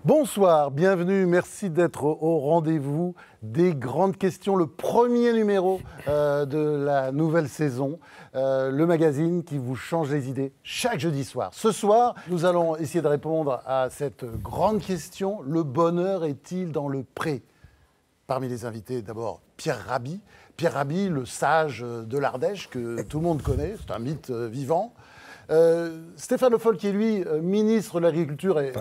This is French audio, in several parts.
Bonsoir, bienvenue, merci d'être au rendez-vous des grandes questions, le premier numéro de la nouvelle saison, le magazine qui vous change les idées chaque jeudi soir. Ce soir, nous allons essayer de répondre à cette grande question, le bonheur est-il dans le pré? Parmi les invités, d'abord Pierre Rabhi. Pierre Rabhi, le sage de l'Ardèche que tout le monde connaît, c'est un mythe vivant. Stéphane Le Foll, qui est lui ministre de l'Agriculture, et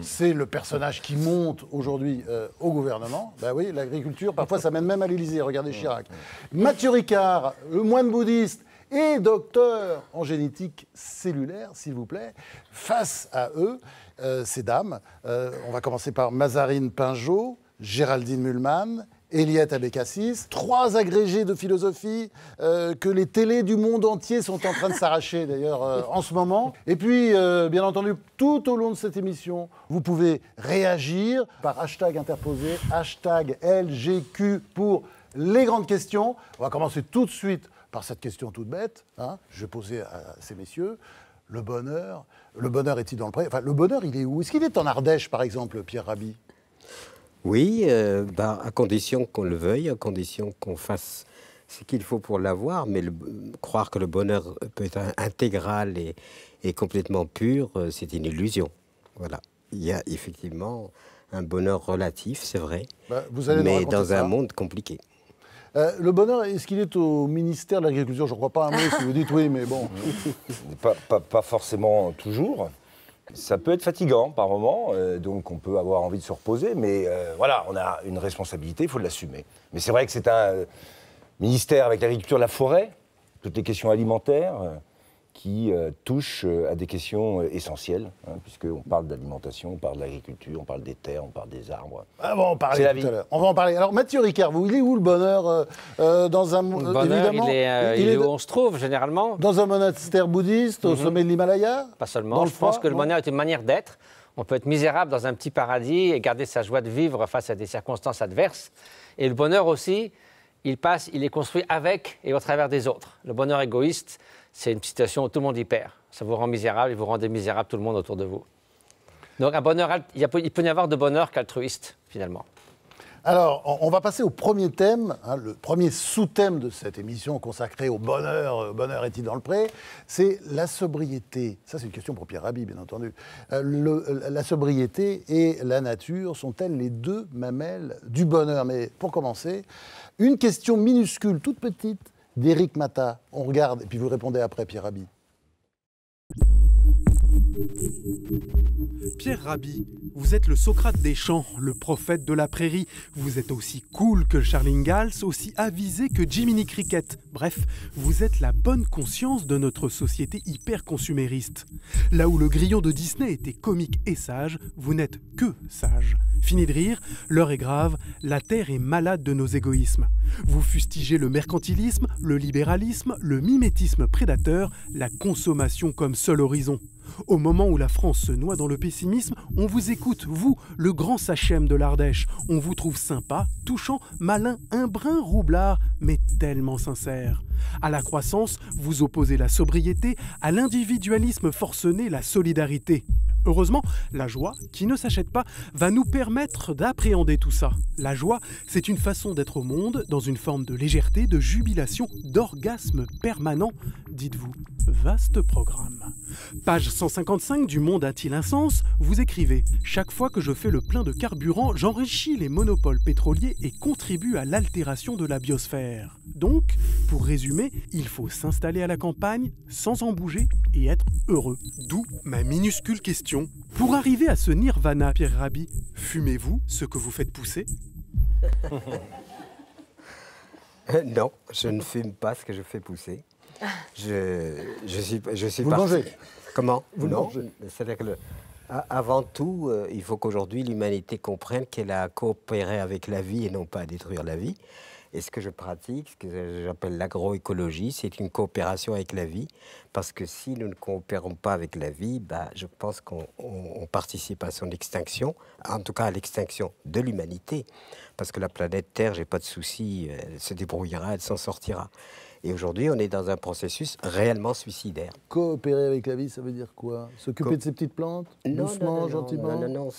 c'est le personnage qui monte aujourd'hui au gouvernement. Ben oui, l'agriculture, parfois ça mène même à l'Élysée, regardez Chirac. Mathieu Ricard, le moine bouddhiste et docteur en génétique cellulaire, s'il vous plaît, face à eux, ces dames. On va commencer par Mazarine Pinjot, Géraldine Mühlmann, Eliette Abécassis, trois agrégés de philosophie que les télés du monde entier sont en train de s'arracher d'ailleurs en ce moment. Et puis, bien entendu, tout au long de cette émission, vous pouvez réagir par hashtag interposé, hashtag LGQ pour les grandes questions. On va commencer tout de suite par cette question toute bête. Je vais poser à ces messieurs. Le bonheur est-il dans le pré? Enfin, le bonheur, il est où? Est-ce qu'il est en Ardèche, par exemple, Pierre Rabhi? Oui, à condition qu'on le veuille, à condition qu'on fasse ce qu'il faut pour l'avoir, mais croire que le bonheur peut être intégral et complètement pur, c'est une illusion. Voilà. Il y a effectivement un bonheur relatif, c'est vrai, mais dans un monde compliqué. Le bonheur, est-ce qu'il est au ministère de l'Agriculture? Je ne crois pas un mot si vous dites oui, mais bon. Pas forcément toujours. Ça peut être fatigant par moment, donc on peut avoir envie de se reposer, mais voilà, on a une responsabilité, il faut l'assumer. Mais c'est vrai que c'est un ministère avec l'agriculture, la forêt, toutes les questions alimentaires qui touchent à des questions essentielles, puisqu'on parle d'alimentation, on parle de l'agriculture, on parle des terres, on parle des arbres. Ah bon, on va en parler tout à l'heure. On va en parler. Alors Mathieu Ricard, il est où le bonheur dans un le bonheur, évidemment, il est où on se trouve généralement. Dans un monastère bouddhiste au sommet de l'Himalaya? Pas seulement. Je pense que le bonheur est une manière d'être. On peut être misérable dans un petit paradis et garder sa joie de vivre face à des circonstances adverses. Et le bonheur aussi, il est construit avec et au travers des autres. Le bonheur égoïste, c'est une situation où tout le monde y perd. Ça vous rend misérable et vous rendez misérable tout le monde autour de vous. Donc un bonheur, il peut y avoir de bonheur qu'altruiste, finalement. Alors, on va passer au premier thème, le premier sous-thème de cette émission consacrée au bonheur. Bonheur est-il dans le pré? C'est la sobriété. Ça, c'est une question pour Pierre Rabhi, bien entendu. La sobriété et la nature sont-elles les deux mamelles du bonheur? Mais pour commencer, une question minuscule, toute petite, d'Éric Mata. On regarde, et puis vous répondez après, Pierre Rabhi. Pierre Rabhi, vous êtes le Socrate des champs, le prophète de la prairie. Vous êtes aussi cool que Charles Ingalls, aussi avisé que Jiminy Cricket. Bref, vous êtes la bonne conscience de notre société hyper-consumériste. Là où le grillon de Disney était comique et sage, vous n'êtes que sage. Fini de rire, l'heure est grave, la terre est malade de nos égoïsmes. Vous fustigez le mercantilisme, le libéralisme, le mimétisme prédateur, la consommation comme seul horizon. Au moment où la France se noie dans le pessimisme, on vous écoute, vous, le grand sachem de l'Ardèche. On vous trouve sympa, touchant, malin, un brin roublard, mais tellement sincère. À la croissance, vous opposez la sobriété, à l'individualisme forcené, la solidarité. Heureusement, la joie, qui ne s'achète pas, va nous permettre d'appréhender tout ça. La joie, c'est une façon d'être au monde, dans une forme de légèreté, de jubilation, d'orgasme permanent. Dites-vous, vaste programme. Page 155 du Monde a-t-il un sens? Vous écrivez « Chaque fois que je fais le plein de carburant, j'enrichis les monopoles pétroliers et contribue à l'altération de la biosphère. » Donc, pour résumer, il faut s'installer à la campagne, sans en bouger et être heureux. D'où ma minuscule question. Pour arriver à ce nirvana, Pierre Rabhi, fumez-vous ce que vous faites pousser? Non, je ne fume pas ce que je fais pousser. Je suis vous mangez? Comment? Vous non, mangez. C'est-à-dire que avant tout, il faut qu'aujourd'hui l'humanité comprenne qu'elle a à coopérer avec la vie et non pas à détruire la vie. Et ce que je pratique, ce que j'appelle l'agroécologie, c'est une coopération avec la vie. Parce que si nous ne coopérons pas avec la vie, je pense qu'on participe à son extinction, en tout cas à l'extinction de l'humanité. Parce que la planète Terre, j'ai pas de souci, elle se débrouillera, elle s'en sortira. Et aujourd'hui, on est dans un processus réellement suicidaire. Coopérer avec la vie, ça veut dire quoi? S'occuper de ces petites plantes? Doucement, gentiment? Non.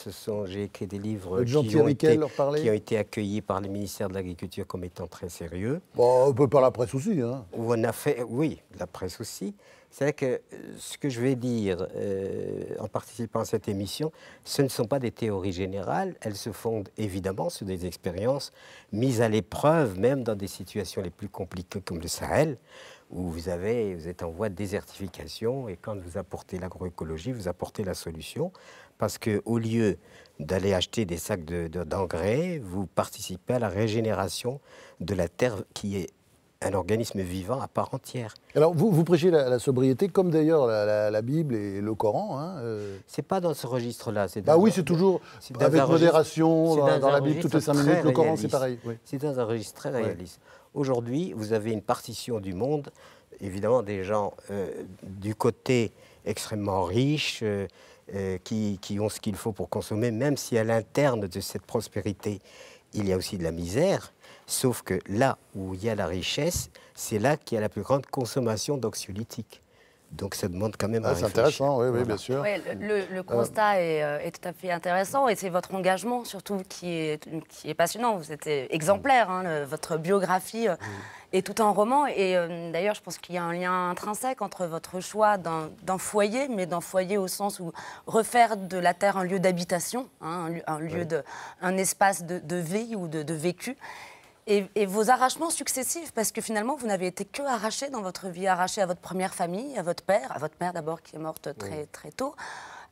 J'ai écrit des livres gentil avec elles, leur parler? qui ont été accueillis par le ministère de l'Agriculture comme étant très sérieux. Bon, un peu par la presse aussi, hein. Où on a fait, oui, la presse aussi. C'est-à-dire que ce que je vais dire en participant à cette émission, ce ne sont pas des théories générales, elles se fondent évidemment sur des expériences mises à l'épreuve, même dans des situations les plus compliquées comme le Sahel, où vous êtes en voie de désertification et quand vous apportez l'agroécologie, vous apportez la solution, parce qu'au lieu d'aller acheter des sacs d'engrais, vous participez à la régénération de la terre qui est un organisme vivant à part entière. Alors, vous prêchez la sobriété, comme d'ailleurs la Bible et le Coran. Hein, C'est pas dans ce registre-là. Bah oui, c'est toujours avec modération, dans la Bible, toutes les 5 minutes. Le Coran, c'est pareil. Oui. C'est dans un registre très réaliste. Aujourd'hui, vous avez une partition du monde, évidemment des gens du côté extrêmement riche, qui ont ce qu'il faut pour consommer, même si à l'interne de cette prospérité, il y a aussi de la misère. Sauf que là où il y a la richesse, c'est là qu'il y a la plus grande consommation d'anxiolytiques. Donc ça demande quand même à réfléchir. C'est intéressant, oui, bien sûr. Oui, le constat est tout à fait intéressant et c'est votre engagement surtout qui est passionnant. Vous êtes exemplaire, hein, votre biographie est tout un roman. Et d'ailleurs, je pense qu'il y a un lien intrinsèque entre votre choix d'un foyer, mais d'un foyer au sens où refaire de la terre un lieu d'habitation, hein, un espace de vie ou de vécu. Et vos arrachements successifs, parce que finalement, vous n'avez été que arraché dans votre vie, arraché à votre première famille, à votre mère d'abord qui est morte très tôt,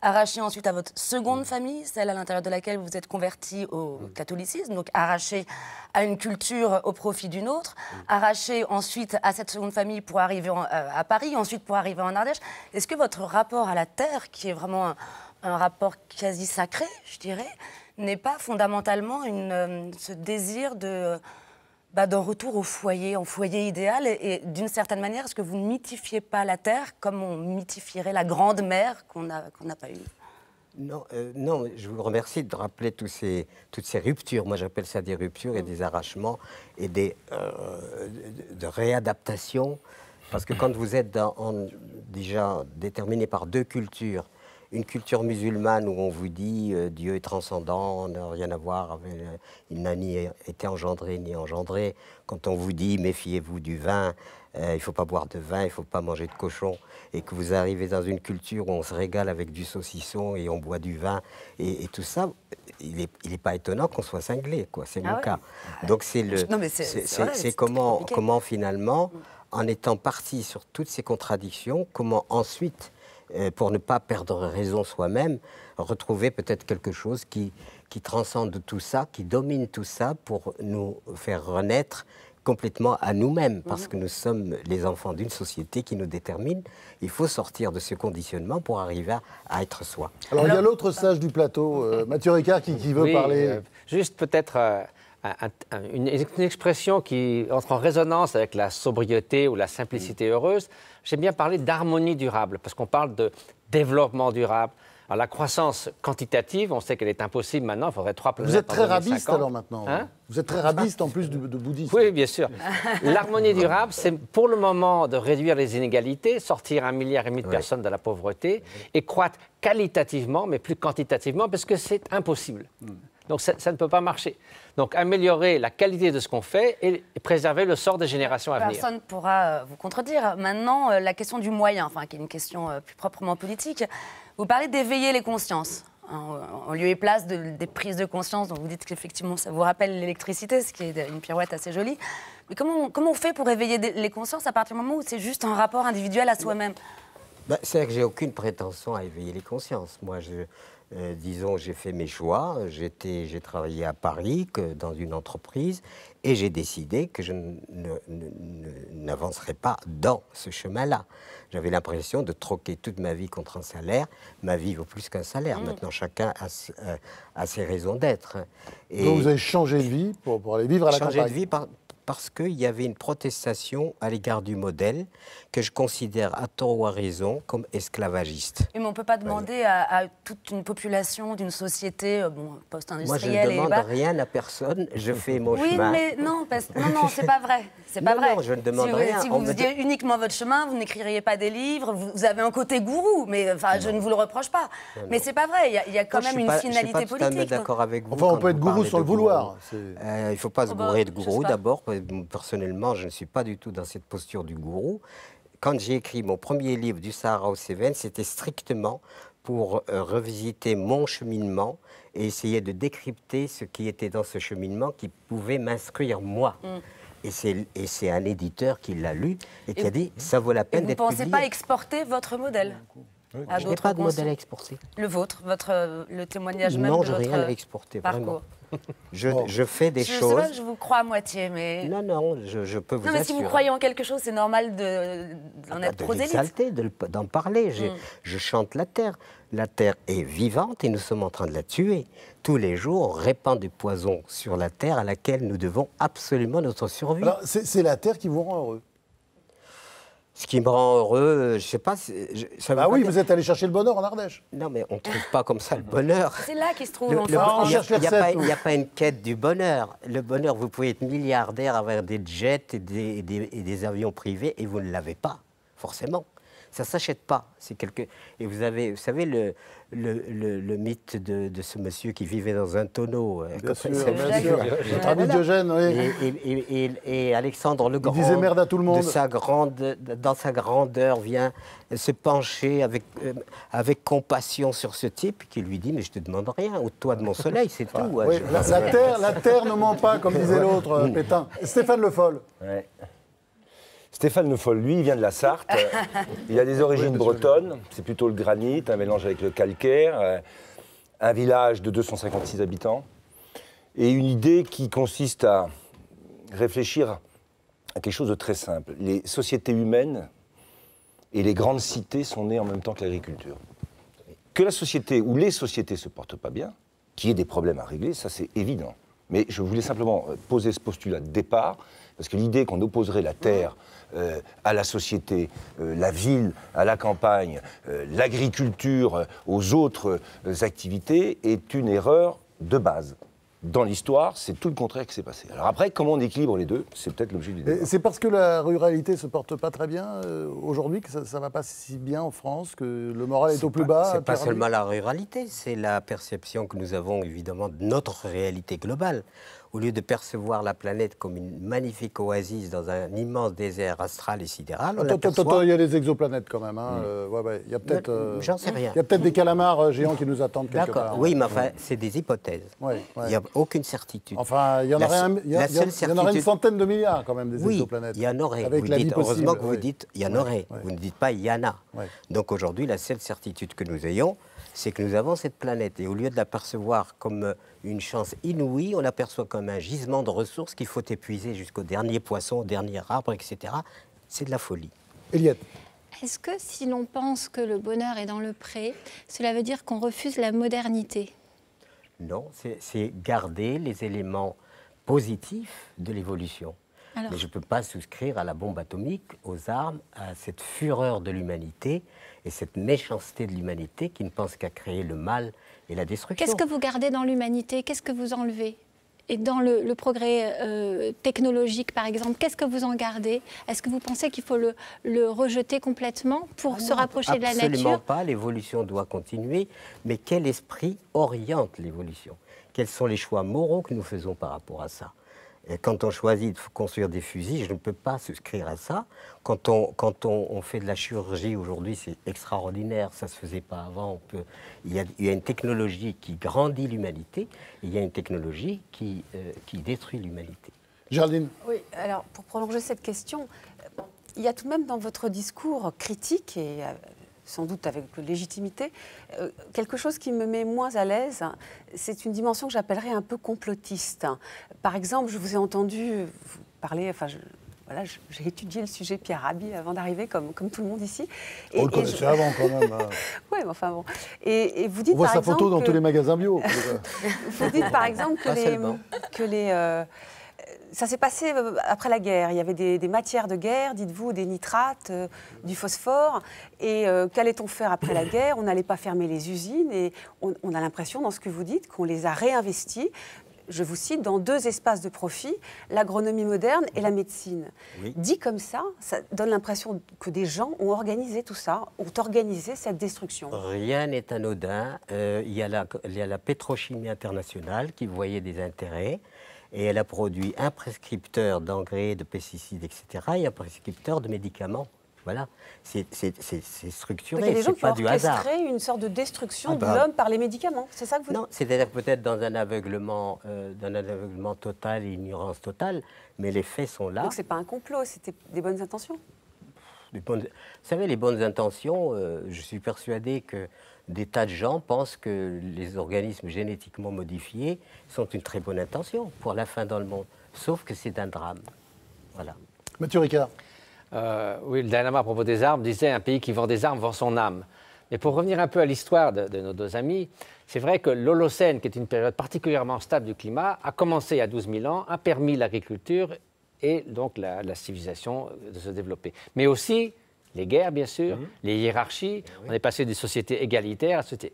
arraché ensuite à votre seconde famille, celle à l'intérieur de laquelle vous êtes converti au catholicisme, donc arraché à une culture au profit d'une autre, arraché ensuite à cette seconde famille pour arriver à Paris, ensuite pour arriver en Ardèche. Est-ce que votre rapport à la terre, qui est vraiment un rapport quasi sacré, je dirais, n'est pas fondamentalement ce désir d'un retour au foyer, en foyer idéal, et d'une certaine manière, est-ce que vous ne mythifiez pas la terre comme on mythifierait la grande mer qu'on n'a pas eue? Non, je vous remercie de rappeler toutes ces ruptures. Moi, j'appelle ça des ruptures et des arrachements et de réadaptation. Parce que quand vous êtes déjà déterminé par deux cultures, une culture musulmane où on vous dit Dieu est transcendant, n'a rien à voir avec, il n'a ni été engendré ni engendré. Quand on vous dit méfiez-vous du vin, il ne faut pas boire de vin, il ne faut pas manger de cochon, et que vous arrivez dans une culture où on se régale avec du saucisson et on boit du vin et tout ça, il n'est pas étonnant qu'on soit cinglé, quoi. C'est mon cas. Donc c'est comment finalement, en étant parti sur toutes ces contradictions, comment ensuite, pour ne pas perdre raison soi-même, retrouver peut-être quelque chose qui transcende tout ça, qui domine tout ça pour nous faire renaître complètement à nous-mêmes, parce que nous sommes les enfants d'une société qui nous détermine. Il faut sortir de ce conditionnement pour arriver à être soi. Alors, il y a l'autre sage du plateau, Mathieu Ricard, qui veut parler. Juste peut-être une expression qui entre en résonance avec la sobriété ou la simplicité heureuse. J'aime bien parler d'harmonie durable, parce qu'on parle de développement durable. Alors, la croissance quantitative, on sait qu'elle est impossible maintenant, il faudrait 3 planètes. Vous êtes très en 2050. rabiste alors maintenant. Hein? Vous êtes très rabiste en plus de bouddhiste. Oui, bien sûr. L'harmonie durable, c'est pour le moment de réduire les inégalités, sortir 1,5 milliard de personnes de la pauvreté et croître qualitativement, mais plus quantitativement, parce que c'est impossible. Donc ça ne peut pas marcher. Donc améliorer la qualité de ce qu'on fait et préserver le sort des générations à venir. Personne ne pourra vous contredire. Maintenant, la question du moyen, qui est une question plus proprement politique. Vous parlez d'éveiller les consciences. En lieu et place des prises de conscience, dont vous dites qu'effectivement ça vous rappelle l'électricité, ce qui est une pirouette assez jolie. Mais comment on fait pour éveiller les consciences à partir du moment où c'est juste un rapport individuel à soi-même? C'est-à-dire que j'ai aucune prétention à éveiller les consciences. Moi, disons, j'ai fait mes choix. J'ai travaillé à Paris dans une entreprise et j'ai décidé que je n'avancerai pas dans ce chemin-là. J'avais l'impression de troquer toute ma vie contre un salaire. Ma vie vaut plus qu'un salaire. Maintenant, chacun a ses raisons d'être. Donc vous avez changé de vie pour aller vivre à la campagne. Changé de vie parce qu'il y avait une protestation à l'égard du modèle que je considère, à tort ou à raison, comme esclavagiste. Mais on ne peut pas demander à toute une population d'une société post-industrielle. Moi, je ne demande rien à personne, je fais mon chemin. Oui, mais non, non, c'est pas vrai. C'est pas vrai. Non, je ne demande si rien. Si vous faisiez uniquement votre chemin, vous n'écririez pas des livres, vous avez un côté gourou, mais enfin, je ne vous le reproche pas. Non. Mais c'est pas vrai, il y a quand même une finalité politique. Je ne suis pas d'accord avec vous. Enfin, on peut être gourou sans le vouloir. Il ne faut pas se bourrer de gourou, d'abord. Personnellement, je ne suis pas du tout dans cette posture du gourou. Quand j'ai écrit mon premier livre, Du Sahara aux Cévennes, c'était strictement pour revisiter mon cheminement et essayer de décrypter ce qui était dans ce cheminement qui pouvait m'instruire moi. Et c'est un éditeur qui l'a lu et qui a dit « ça vaut la peine d'être publié ». Vous ne pensez pas exporter votre modèle à je n'ai pas de modèle à exporter. Le vôtre, le témoignage même non, de votre rien à exporter, parcours. Je fais des choses. Je vous crois à moitié, mais... Non, je peux vous assurer. Non, mais si vous croyez en quelque chose, c'est normal d'en être prosélyte. D'exalter, d'en parler. Je chante la terre. La terre est vivante et nous sommes en train de la tuer. Tous les jours, on répand des poisons sur la terre à laquelle nous devons absolument notre survie. Alors, c'est la terre qui vous rend heureux. Ce qui me rend heureux, je ne sais pas... Bah oui, vous êtes allé chercher le bonheur en Ardèche. Non, mais on ne trouve pas comme ça le bonheur. C'est là qu'il se trouve, Il n'y a pas une quête du bonheur. Le bonheur, vous pouvez être milliardaire, avoir des jets et des avions privés, et vous ne l'avez pas, forcément. Ça ne s'achète pas. Et vous savez, le mythe de ce monsieur qui vivait dans un tonneau. Bien sûr. Notre ami Diogène, oui. Et Alexandre le Grand, il disait merde à tout le monde. Dans sa grandeur, vient se pencher avec compassion sur ce type qui lui dit « mais je ne te demande rien, au toit de mon soleil, c'est tout. Oui, la terre ne ment pas, comme disait l'autre, Pétain. Stéphane Le Foll. Ouais. Stéphane Le Foll, lui, il vient de la Sarthe. Il a des origines bretonnes. C'est plutôt le granit, un mélange avec le calcaire. Un village de 256 habitants. Et une idée qui consiste à réfléchir à quelque chose de très simple. Les sociétés humaines et les grandes cités sont nées en même temps que l'agriculture. Que la société ou les sociétés ne se portent pas bien, qu'il y ait des problèmes à régler, ça c'est évident. Mais je voulais simplement poser ce postulat de départ, parce que l'idée qu'on opposerait la terre à la société, la ville à la campagne, l'agriculture aux autres activités est une erreur de base. Dans l'histoire, c'est tout le contraire qui s'est passé. Alors après, comment on équilibre les deux, c'est peut-être l'objet du débat. C'est parce que la ruralité ne se porte pas très bien aujourd'hui que ça ne va pas si bien en France, que le moral est au plus bas. C'est pas seulement la ruralité, c'est la perception que nous avons évidemment de notre réalité globale. Au lieu de percevoir la planète comme une magnifique oasis dans un immense désert astral et sidéral, Attends, il y a des exoplanètes quand même. Hein. Il y a peut-être. J'en sais rien. Il y a peut-être des calamars géants qui nous attendent quelque part. D'accord. Oui, mais enfin, c'est des hypothèses. Il n'y a aucune certitude. Enfin, il y en aurait une centaine de milliards quand même des exoplanètes. Il y en aurait. Avec la vie possible. Heureusement que vous dites il y en aurait. Vous ne dites pas il y en a. Donc aujourd'hui, la seule certitude que nous ayons, c'est que nous avons cette planète. Et au lieu de l'apercevoir comme une chance inouïe, on l'aperçoit comme un gisement de ressources qu'il faut épuiser jusqu'au dernier poisson, au dernier arbre, etc. C'est de la folie. Eliette. Est-ce que si l'on pense que le bonheur est dans le pré, cela veut dire qu'on refuse la modernité? Non, c'est garder les éléments positifs de l'évolution. Mais je ne peux pas souscrire à la bombe atomique, aux armes, à cette fureur de l'humanité et cette méchanceté de l'humanité qui ne pense qu'à créer le mal et la destruction. Qu'est-ce que vous gardez dans l'humanité? Qu'est-ce que vous enlevez? Et dans le progrès technologique, par exemple, qu'est-ce que vous en gardez? Est-ce que vous pensez qu'il faut le rejeter complètement pour se rapprocher de la nature? Absolument pas, l'évolution doit continuer. Mais quel esprit oriente l'évolution? Quels sont les choix moraux que nous faisons par rapport à ça? Et quand on choisit de construire des fusils, je ne peux pas souscrire à ça. Quand on fait de la chirurgie aujourd'hui, c'est extraordinaire, ça ne se faisait pas avant. Il y a une technologie qui grandit l'humanité, et il y a une technologie qui détruit l'humanité. Géraldine. Oui, alors pour prolonger cette question, il y a tout de même dans votre discours critique et sans doute avec légitimité, quelque chose qui me met moins à l'aise, c'est une dimension que j'appellerais un peu complotiste. Par exemple, je vous ai entendu vous parler, j'ai étudié le sujet Pierre Rabhi avant d'arriver, comme tout le monde ici. On le connaissait avant quand même. Hein. Oui, mais enfin bon. Et vous dites, on voit sa photo dans tous les magasins bio. Vous dites par exemple que Ça s'est passé après la guerre. Il y avait des matières de guerre, dites-vous, des nitrates, du phosphore. Et qu'allait-on faire après la guerre? On n'allait pas fermer les usines. Et on a l'impression, dans ce que vous dites, qu'on les a réinvestis. Je vous cite, dans 2 espaces de profit, l'agronomie moderne et la médecine. Oui. Dit comme ça donne l'impression que des gens ont organisé tout ça, ont organisé cette destruction. Rien n'est anodin. Il y a la pétrochimie internationale qui voyait des intérêts et elle a produit un prescripteur d'engrais, de pesticides, etc. et un prescripteur de médicaments. Voilà, c'est structuré, il y a des gens qui ont orchestré une sorte de destruction de l'homme par les médicaments, c'est ça que vous dites? Non, c'est-à-dire peut-être dans un aveuglement total et ignorance totale, mais les faits sont là. Donc c'est pas un complot, c'était des bonnes intentions? Vous savez, les bonnes intentions, je suis persuadé que des tas de gens pensent que les organismes génétiquement modifiés sont une très bonne intention pour la fin dans le monde, sauf que c'est un drame. Voilà. Mathieu Ricard. Oui, le Dalai-Lama, à propos des armes, disait « Un pays qui vend des armes vend son âme ». Mais pour revenir un peu à l'histoire de nos 2 amis, c'est vrai que l'Holocène, qui est une période particulièrement stable du climat, a commencé il y a 12 000 ans, a permis l'agriculture et donc la civilisation de se développer. Mais aussi les guerres, bien sûr, les hiérarchies. On est passé des sociétés égalitaires à sociétés...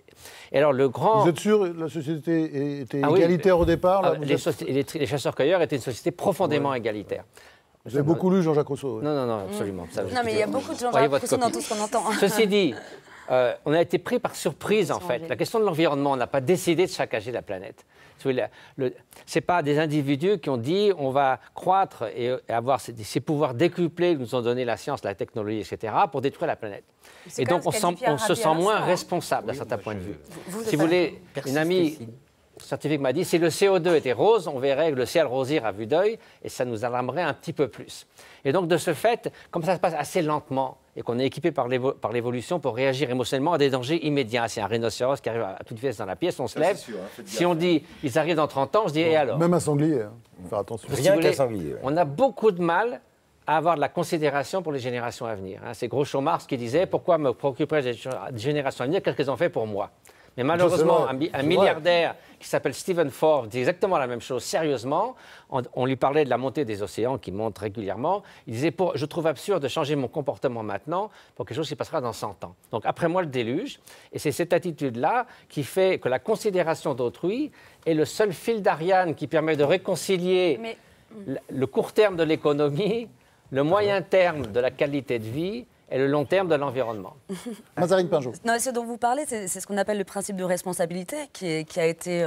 Et alors, le grand... Vous êtes sûr que la société était égalitaire au départ là, les chasseurs-cueilleurs étaient une société profondément égalitaire. Vous avez beaucoup lu Jean-Jacques Rousseau. Non, absolument. Non, mais il y a beaucoup de Jean-Jacques Rousseau dans tout ce qu'on entend. Ceci dit, on a été pris par surprise, en fait. La question de l'environnement, on n'a pas décidé de saccager la planète. Ce n'est pas des individus qui ont dit on va croître et avoir ces pouvoirs décuplés que nous ont donné la science, la technologie, etc., pour détruire la planète. Et donc, on se sent moins responsable d'un certain point de vue. Si vous voulez, une amie scientifique m'a dit si le CO2 était rose, on verrait le ciel rosir à vue d'œil et ça nous alarmerait un petit peu plus. Et donc, de ce fait, comme ça se passe assez lentement et qu'on est équipé par l'évolution pour réagir émotionnellement à des dangers immédiats. C'est un rhinocéros qui arrive à toute vitesse dans la pièce, on se lève. Sûr, hein, si on dit ils arrivent dans 30 ans, je dis et alors? Même un sanglier, hein. Faut faire attention. Rien qu'un sanglier. On a beaucoup de mal à avoir de la considération pour les générations à venir. C'est Groucho Marx qui disait pourquoi me préoccuper des générations à venir, qu'est-ce qu'elles ont fait pour moi? Mais malheureusement, un milliardaire qui s'appelle Stephen Forbes dit exactement la même chose. Sérieusement, on lui parlait de la montée des océans qui monte régulièrement. Il disait je trouve absurde de changer mon comportement maintenant pour quelque chose qui passera dans 100 ans. Donc après moi, le déluge. Et c'est cette attitude-là qui fait que la considération d'autrui est le seul fil d'Ariane qui permet de réconcilier le court terme de l'économie, le moyen terme de la qualité de vie et le long terme de l'environnement. Mazarine Pinjot. Non, ce dont vous parlez, c'est ce qu'on appelle le principe de responsabilité, qui est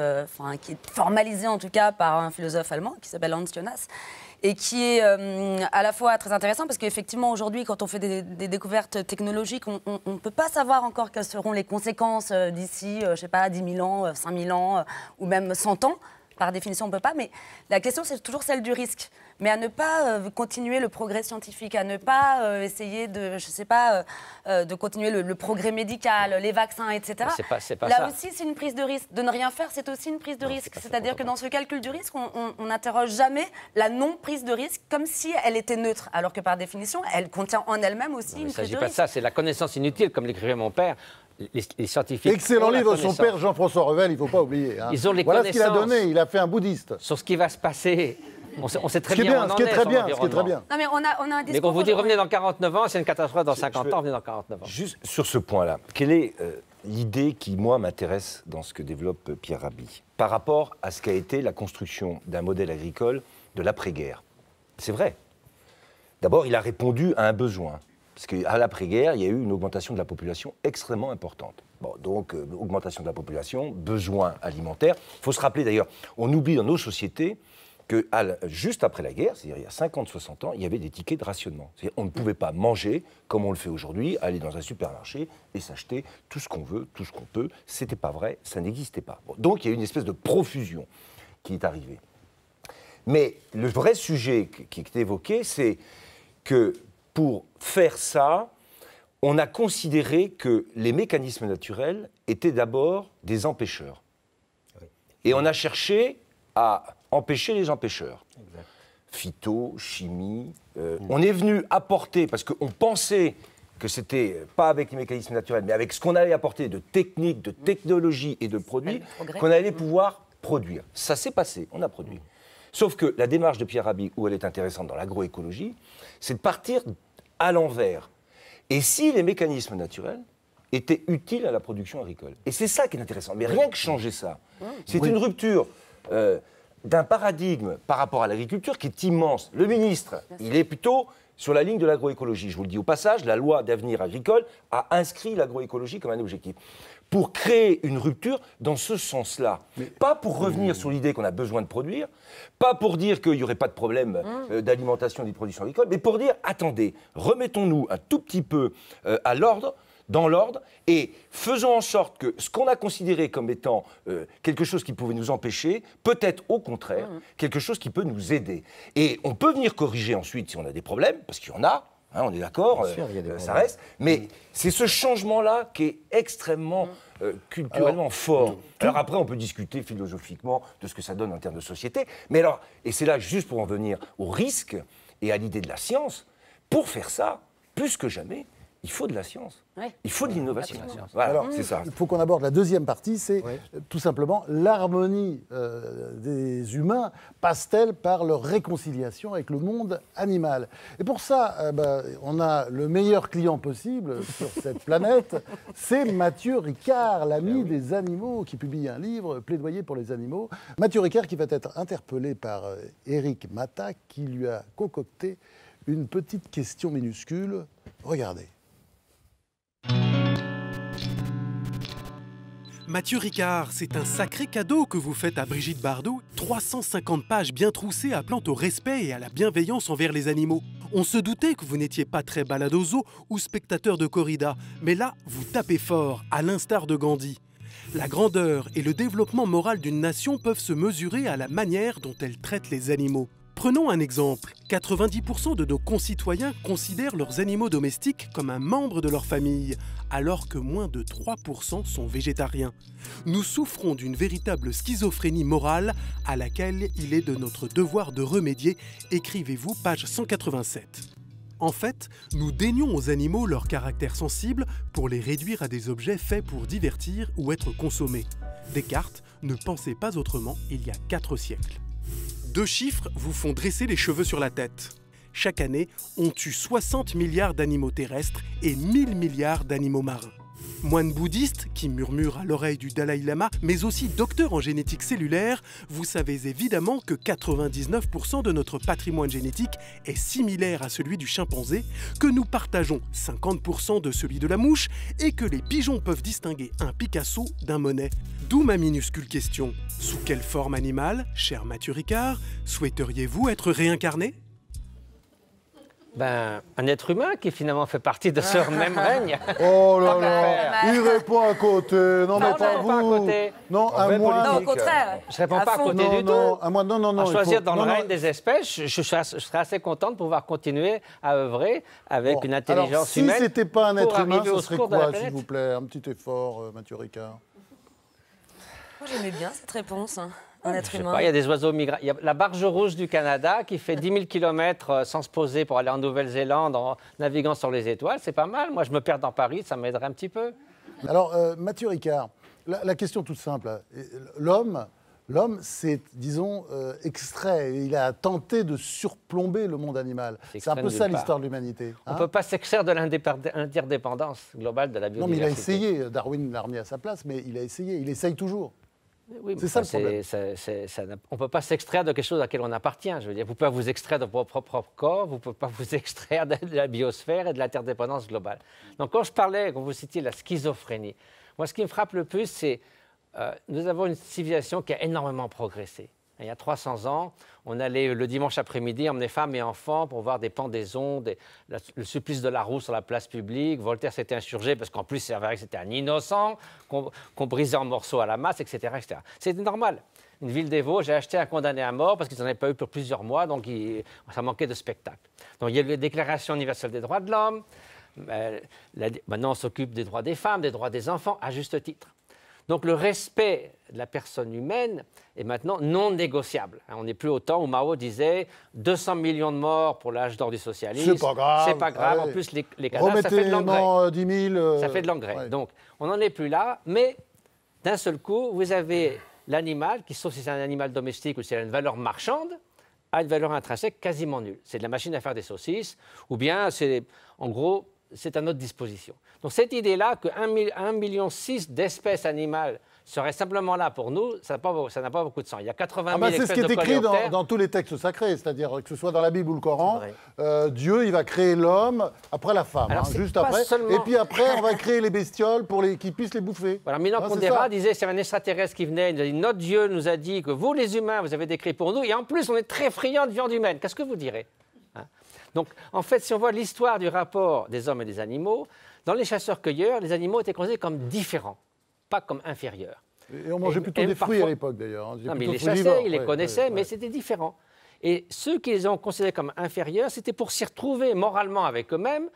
formalisé en tout cas par un philosophe allemand qui s'appelle Hans Jonas, et qui est à la fois très intéressant parce qu'effectivement aujourd'hui, quand on fait des découvertes technologiques, on ne peut pas savoir encore quelles seront les conséquences d'ici, je sais pas, 10 000 ans, 5 000 ans ou même 100 ans. Par définition, on ne peut pas, mais la question, c'est toujours celle du risque. Mais à ne pas continuer le progrès scientifique, à ne pas essayer de, je sais pas, de continuer le progrès médical, les vaccins, etc. C'est pas Là ça. aussi, c'est une prise de risque. De ne rien faire, c'est aussi une prise de risque. C'est-à-dire que dans ce calcul du risque, on n'interroge jamais la non-prise de risque comme si elle était neutre, alors que par définition, elle contient en elle-même aussi une prise de risque. Il ne s'agit pas de ça, c'est la connaissance inutile, comme l'écrivait mon père. Les scientifiques. Excellent livre, son père Jean-François Revel, il ne faut pas oublier. Hein. Ils ont les voilà ce qu'il a connaissances. donné, il a fait un bouddhiste. Sur ce qui va se passer. On sait très bien où on en est. Ce qui est très bien. Non, mais on a un discours. Mais quand vous dites revenez dans 49 ans, c'est une catastrophe dans 50 ans, revenez dans 49 ans. Juste sur ce point-là, quelle est l'idée qui, moi, m'intéresse dans ce que développe Pierre Rabhi par rapport à ce qu'a été la construction d'un modèle agricole de l'après-guerre? C'est vrai. D'abord, il a répondu à un besoin. Parce qu'à l'après-guerre, il y a eu une augmentation de la population extrêmement importante. Bon, donc, augmentation de la population, besoins alimentaires. Il faut se rappeler d'ailleurs, on oublie dans nos sociétés que juste après la guerre, c'est-à-dire il y a 50-60 ans, il y avait des tickets de rationnement. C'est-à-dire on ne pouvait pas manger comme on le fait aujourd'hui, aller dans un supermarché et s'acheter tout ce qu'on veut, tout ce qu'on peut. Ce n'était pas vrai, ça n'existait pas. Bon, donc il y a eu une espèce de profusion qui est arrivée. Mais le vrai sujet qui est évoqué, c'est que pour faire ça, on a considéré que les mécanismes naturels étaient d'abord des empêcheurs. Oui. Et on a cherché à empêcher les empêcheurs. Exact. Phyto, chimie. On est venu apporter, parce qu'on pensait que c'était pas avec les mécanismes naturels, mais avec ce qu'on allait apporter de techniques, de technologies et de produits, qu'on allait pouvoir produire. Ça s'est passé, on a produit. Sauf que la démarche de Pierre Rabhi, où elle est intéressante dans l'agroécologie, c'est de partir à l'envers. Et si les mécanismes naturels étaient utiles à la production agricole. Et c'est ça qui est intéressant. Mais rien que changer ça, c'est une rupture d'un paradigme par rapport à l'agriculture qui est immense. Le ministre, il est plutôt sur la ligne de l'agroécologie. Je vous le dis au passage, la loi d'avenir agricole a inscrit l'agroécologie comme un objectif. Pour créer une rupture dans ce sens-là. Pas pour revenir sur l'idée qu'on a besoin de produire, pas pour dire qu'il n'y aurait pas de problème d'alimentation et de production agricole, mais pour dire, attendez, remettons-nous un tout petit peu à l'ordre, dans l'ordre, et faisons en sorte que ce qu'on a considéré comme étant quelque chose qui pouvait nous empêcher, peut-être au contraire, quelque chose qui peut nous aider. Et on peut venir corriger ensuite si on a des problèmes, parce qu'il y en a, hein, on est d'accord, ça reste, mais c'est ce changement-là qui est extrêmement culturellement fort. Alors après, on peut discuter philosophiquement de ce que ça donne en termes de société, mais alors, et c'est là juste pour en venir au risque et à l'idée de la science, pour faire ça, plus que jamais, il faut de la science. Il faut de l'innovation. Voilà, alors, c'est ça. Il faut qu'on aborde la deuxième partie, c'est tout simplement l'harmonie des humains passe-t-elle par leur réconciliation avec le monde animal. Et pour ça, on a le meilleur client possible sur cette planète, c'est Mathieu Ricard, l'ami des animaux, qui publie un livre, Plaidoyer pour les animaux. Mathieu Ricard qui va être interpellé par Éric Matta, qui lui a concocté une petite question minuscule. Regardez. Mathieu Ricard, c'est un sacré cadeau que vous faites à Brigitte Bardot. 350 pages bien troussées appelant au respect et à la bienveillance envers les animaux. On se doutait que vous n'étiez pas très baladoso ou spectateur de corrida, mais là, vous tapez fort, à l'instar de Gandhi. La grandeur et le développement moral d'une nation peuvent se mesurer à la manière dont elle traite les animaux. Prenons un exemple. 90% de nos concitoyens considèrent leurs animaux domestiques comme un membre de leur famille, alors que moins de 3% sont végétariens. Nous souffrons d'une véritable schizophrénie morale à laquelle il est de notre devoir de remédier. Écrivez-vous, page 187. En fait, nous dénions aux animaux leur caractère sensible pour les réduire à des objets faits pour divertir ou être consommés. Descartes ne pensait pas autrement il y a 4 siècles. 2 chiffres vous font dresser les cheveux sur la tête. Chaque année, on tue 60 milliards d'animaux terrestres et 1000 milliards d'animaux marins. Moine bouddhiste qui murmure à l'oreille du Dalai Lama, mais aussi docteur en génétique cellulaire, vous savez évidemment que 99% de notre patrimoine génétique est similaire à celui du chimpanzé, que nous partageons 50% de celui de la mouche et que les pigeons peuvent distinguer un Picasso d'un Monet. D'où ma minuscule question. Sous quelle forme animale, cher Mathieu Ricard, souhaiteriez-vous être réincarné ? Un être humain qui finalement fait partie de ce même règne. Oh là là, il répond à côté. Non, mais pas vous. Pas à côté. Non, à moi. Non, au contraire. Je réponds pas à côté du tout. À moi, non. À choisir dans le règne des espèces, je serais assez content de pouvoir continuer à œuvrer avec une intelligence humaine. Si c'était pas un être humain, ce serait quoi, s'il s'il vous plaît? Un petit effort, Mathieu Ricard. Moi, j'aimais bien cette réponse. Un être humain. Pas, il y a des oiseaux migratoires. Il y a la barge rouge du Canada qui fait 10 000 km sans se poser pour aller en Nouvelle-Zélande en naviguant sur les étoiles. C'est pas mal. Moi, je me perds dans Paris, ça m'aiderait un petit peu. Alors, Mathieu Ricard, la question toute simple. L'homme, c'est, disons, extrait. Il a tenté de surplomber le monde animal. C'est un peu ça l'histoire de l'humanité. On ne peut pas s'extraire de l'interdépendance globale de la biodiversité. Non, mais il a essayé. Darwin l'a remis à sa place, mais il a essayé. Il essaye toujours. Oui, c'est ça le problème. On ne peut pas s'extraire de quelque chose à laquelle on appartient. Je veux dire, vous pouvez vous extraire de votre propre corps, vous ne pouvez pas vous extraire de la biosphère et de l'interdépendance globale. Donc quand vous citiez la schizophrénie, moi ce qui me frappe le plus, c'est nous avons une civilisation qui a énormément progressé. Il y a 300 ans, on allait le dimanche après-midi emmener femmes et enfants pour voir des pendaisons, le supplice de la roue sur la place publique. Voltaire s'était insurgé parce qu'en plus, c'est vrai que c'était un innocent, qu'on brisait en morceaux à la masse, etc. etc. C'était normal. Une ville des Vosges, j'ai acheté un condamné à mort parce qu'ils n'en avaient pas eu pour plusieurs mois, donc ça manquait de spectacle. Donc il y a eu la Déclaration universelle des droits de l'homme. Maintenant, on s'occupe des droits des femmes, des droits des enfants, à juste titre. Donc le respect de la personne humaine est maintenant non négociable. On n'est plus au temps où Mao disait 200 millions de morts pour l'âge d'or du socialisme. C'est pas grave. C'est pas grave. Allez. En plus, les cadavres, ça fait de l'engrais. 10 000. Ça fait de l'engrais. Ouais. Donc on n'en est plus là. Mais d'un seul coup, vous avez l'animal, qui sauf si c'est un animal domestique ou si elle a une valeur marchande, a une valeur intrinsèque quasiment nulle. C'est de la machine à faire des saucisses, ou bien, en gros, c'est à notre disposition. Donc cette idée-là que 1,6 million d'espèces animales seraient simplement là pour nous, ça n'a pas beaucoup de sens. Il y a 80 000 espèces de c'est ce qui est écrit coléoptères. dans tous les textes sacrés, c'est-à-dire que ce soit dans la Bible ou le Coran, Dieu, il va créer l'homme après la femme, Alors, juste pas après. seulement- Et puis après, on va créer les bestioles pour qu'ils puissent les bouffer. Voilà, Milan Ah, c'est Kundera ça. disait, c'est un extraterrestre qui venait, il nous a dit, notre Dieu nous a dit que vous, les humains, vous avez décrit pour nous, et en plus, on est très friands de viande humaine. Qu'est-ce que vous direz? Hein? Donc, en fait, si on voit l'histoire du rapport des hommes et des animaux, dans les chasseurs-cueilleurs, les animaux étaient considérés comme différents, pas comme inférieurs. Et on mangeait plutôt et des fruits parfois- à l'époque, d'ailleurs. hein. Non, mais Plutôt ils les frugivores. chassaient, ils les Ouais, connaissaient, ouais, mais ouais. c'était différent. Et ceux qui les ont considérés comme inférieurs, c'était pour s'y retrouver moralement avec eux-mêmes.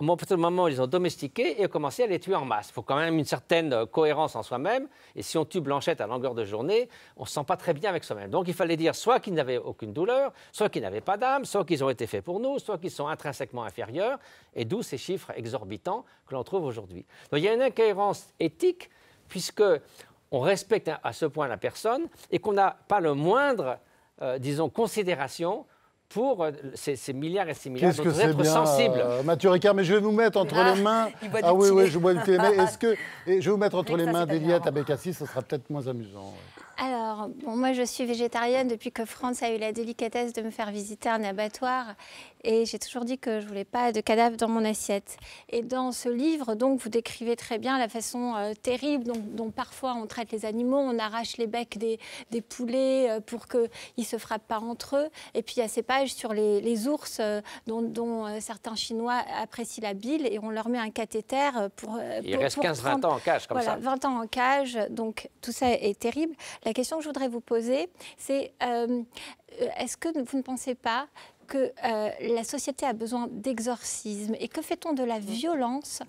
Au moment où ils ont domestiqués et ont commencé à les tuer en masse. Il faut quand même une certaine cohérence en soi-même. Et si on tue Blanchette à longueur de journée, on ne se sent pas très bien avec soi-même. Donc il fallait dire soit qu'ils n'avaient aucune douleur, soit qu'ils n'avaient pas d'âme, soit qu'ils ont été faits pour nous, soit qu'ils sont intrinsèquement inférieurs. Et d'où ces chiffres exorbitants que l'on trouve aujourd'hui. Donc il y a une incohérence éthique, puisque on respecte à ce point la personne et qu'on n'a pas le moindre, disons, considération pour ces milliards et ces milliards Qu'est-ce que d'autres c'est êtres bien, sensibles. Mathieu Ricard, mais je vais vous mettre entre les mains. il boit du Ah oui, thé. oui, je bois du thé. Mais est-ce que et je vais vous mettre entre Rien les que ça, mains c'est pas d'Eliette bien. Abécassis, ce sera peut-être moins amusant. ouais. Alors, bon, moi, je suis végétarienne depuis que France a eu la délicatesse de me faire visiter un abattoir. Et j'ai toujours dit que je ne voulais pas de cadavres dans mon assiette. Et dans ce livre, donc, vous décrivez très bien la façon terrible dont parfois on traite les animaux. On arrache les becs des poulets pour qu'ils ne se frappent pas entre eux. Et puis, il y a ces pages sur les ours dont certains Chinois apprécient la bile. Et on leur met un cathéter pour... Il reste 15-20 ans en cage, comme voilà, ça. 20 ans en cage, donc tout ça est terrible. La question que je voudrais vous poser, c'est est-ce que vous ne pensez pas que la société a besoin d'exorcisme et que fait-on de la violence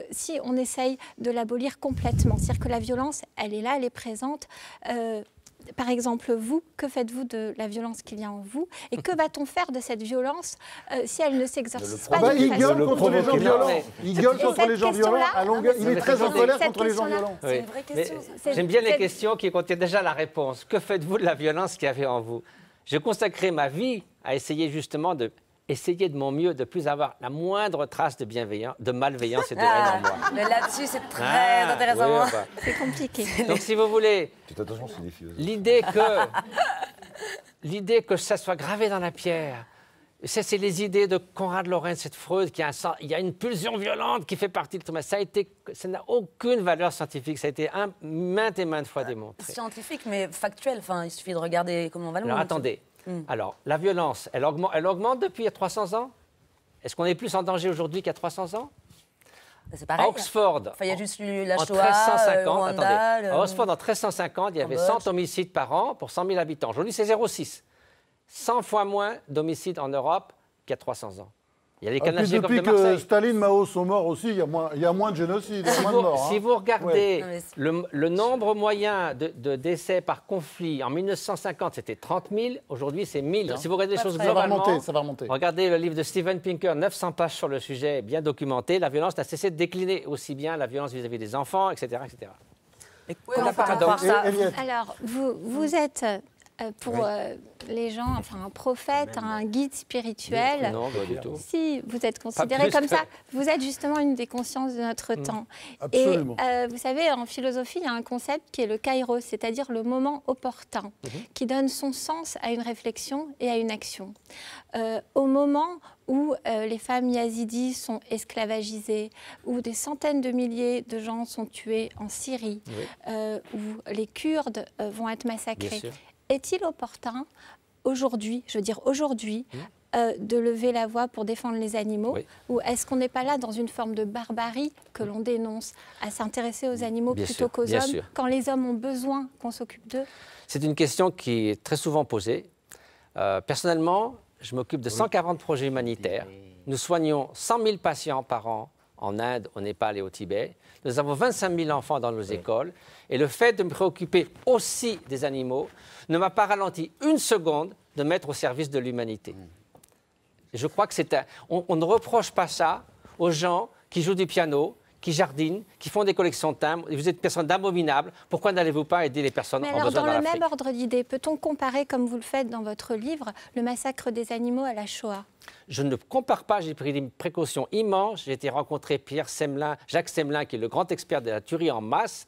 si on essaye de l'abolir complètement? C'est-à-dire que la violence, elle est là, elle est présente. Par exemple, vous, que faites-vous de la violence qu'il y a en vous? Et que va-t-on faire de cette violence si elle ne s'exorcise pas Il d'une gueule façon... contre les gens provoquer. violents. Mais- Il gueule Et contre cette les gens question-là, violents à longueur. Il est très en cette colère contre les gens question-là, violents. C'est une vraie question. ça. J'aime bien les cette- questions qui contiennent déjà la réponse. Que faites-vous de la violence qu'il y avait en vous? J'ai consacré ma vie à essayer justement essayer de mon mieux de ne plus avoir la moindre trace de malveillance et de haine en moi. Mais là-dessus, c'est très Ah, intéressant. oui, enfin. C'est compliqué. Donc si vous voulez, Faites attention, c'est des philosophes. l'idée que ça soit gravé dans la pierre, ça, c'est les idées de Konrad Lorenz et de Freud, il y a une pulsion violente qui fait partie de tout. Mais ça n'a aucune valeur scientifique. Ça a été maintes et maintes fois démontré. Scientifique, mais factuel. Enfin, il suffit de regarder comment va le Alors monde. attendez. Alors, la violence, elle augmente depuis il y a 300 ans? Est-ce qu'on est plus en danger aujourd'hui qu'il y a 300 ans? C'est pareil. À Oxford, Enfin, il y a juste eu la en Shoah, 1350, Rwanda, attendez, à Oxford, en 1350, il y avait Cambodge. 100 homicides par an pour 100 000 habitants. Aujourd'hui, c'est 0,6. 100 fois moins d'homicides en Europe qu'il y a 300 ans. Il y a les Et puis Kalachnikovs depuis de que Marseille. Staline, Mao sont morts aussi, il y a moins de génocide, il y a moins de morts. Si hein. vous regardez Non, mais le nombre moyen de décès par conflit, en 1950, c'était 30 000. Aujourd'hui, c'est 1000. Si vous regardez les choses ça Ça va globalement, remonter, ça va remonter. regardez le livre de Steven Pinker, 900 pages sur le sujet, bien documenté. La violence n'a cessé de décliner, aussi bien la violence vis-à-vis des enfants, etc. etc. Mais comment peut-on pardon. croire ça? Et Eliette, Alors, vous êtes, pour les gens, enfin un prophète, un guide spirituel. Non, pas du tout. Si vous êtes considéré plus comme que- ça, vous êtes justement une des consciences de notre temps. Absolument. Et vous savez, en philosophie, il y a un concept qui est le kairos, c'est-à-dire le moment opportun, qui donne son sens à une réflexion et à une action. Au moment où les femmes yazidis sont esclavagisées, où des centaines de milliers de gens sont tués en Syrie, où les Kurdes vont être massacrés, Bien sûr. est-il opportun aujourd'hui, je veux dire aujourd'hui, de lever la voix pour défendre les animaux? Oui. Ou est-ce qu'on n'est pas là dans une forme de barbarie que l'on dénonce, à s'intéresser aux animaux Bien plutôt sûr, qu'aux bien hommes, sûr. quand les hommes ont besoin qu'on s'occupe d'eux? C'est une question qui est très souvent posée. Personnellement, je m'occupe de 140 projets humanitaires. Nous soignons 100 000 patients par an en Inde, au Népal et au Tibet. Nous avons 25 000 enfants dans nos écoles. Et le fait de me préoccuper aussi des animaux ne m'a pas ralenti une seconde de mettre au service de l'humanité. Je crois que on ne reproche pas ça aux gens qui jouent du piano, qui jardinent, qui font des collections de timbres, et vous êtes une personne abominable, pourquoi n'allez-vous pas aider les personnes Mais en alors, besoin dans dans le l'Afrique? même ordre d'idées, peut-on comparer, comme vous le faites dans votre livre, le massacre des animaux à la Shoah? Je ne compare pas, j'ai pris des précautions immenses. J'ai été rencontrer Jacques Semelin, qui est le grand expert de la tuerie en masse.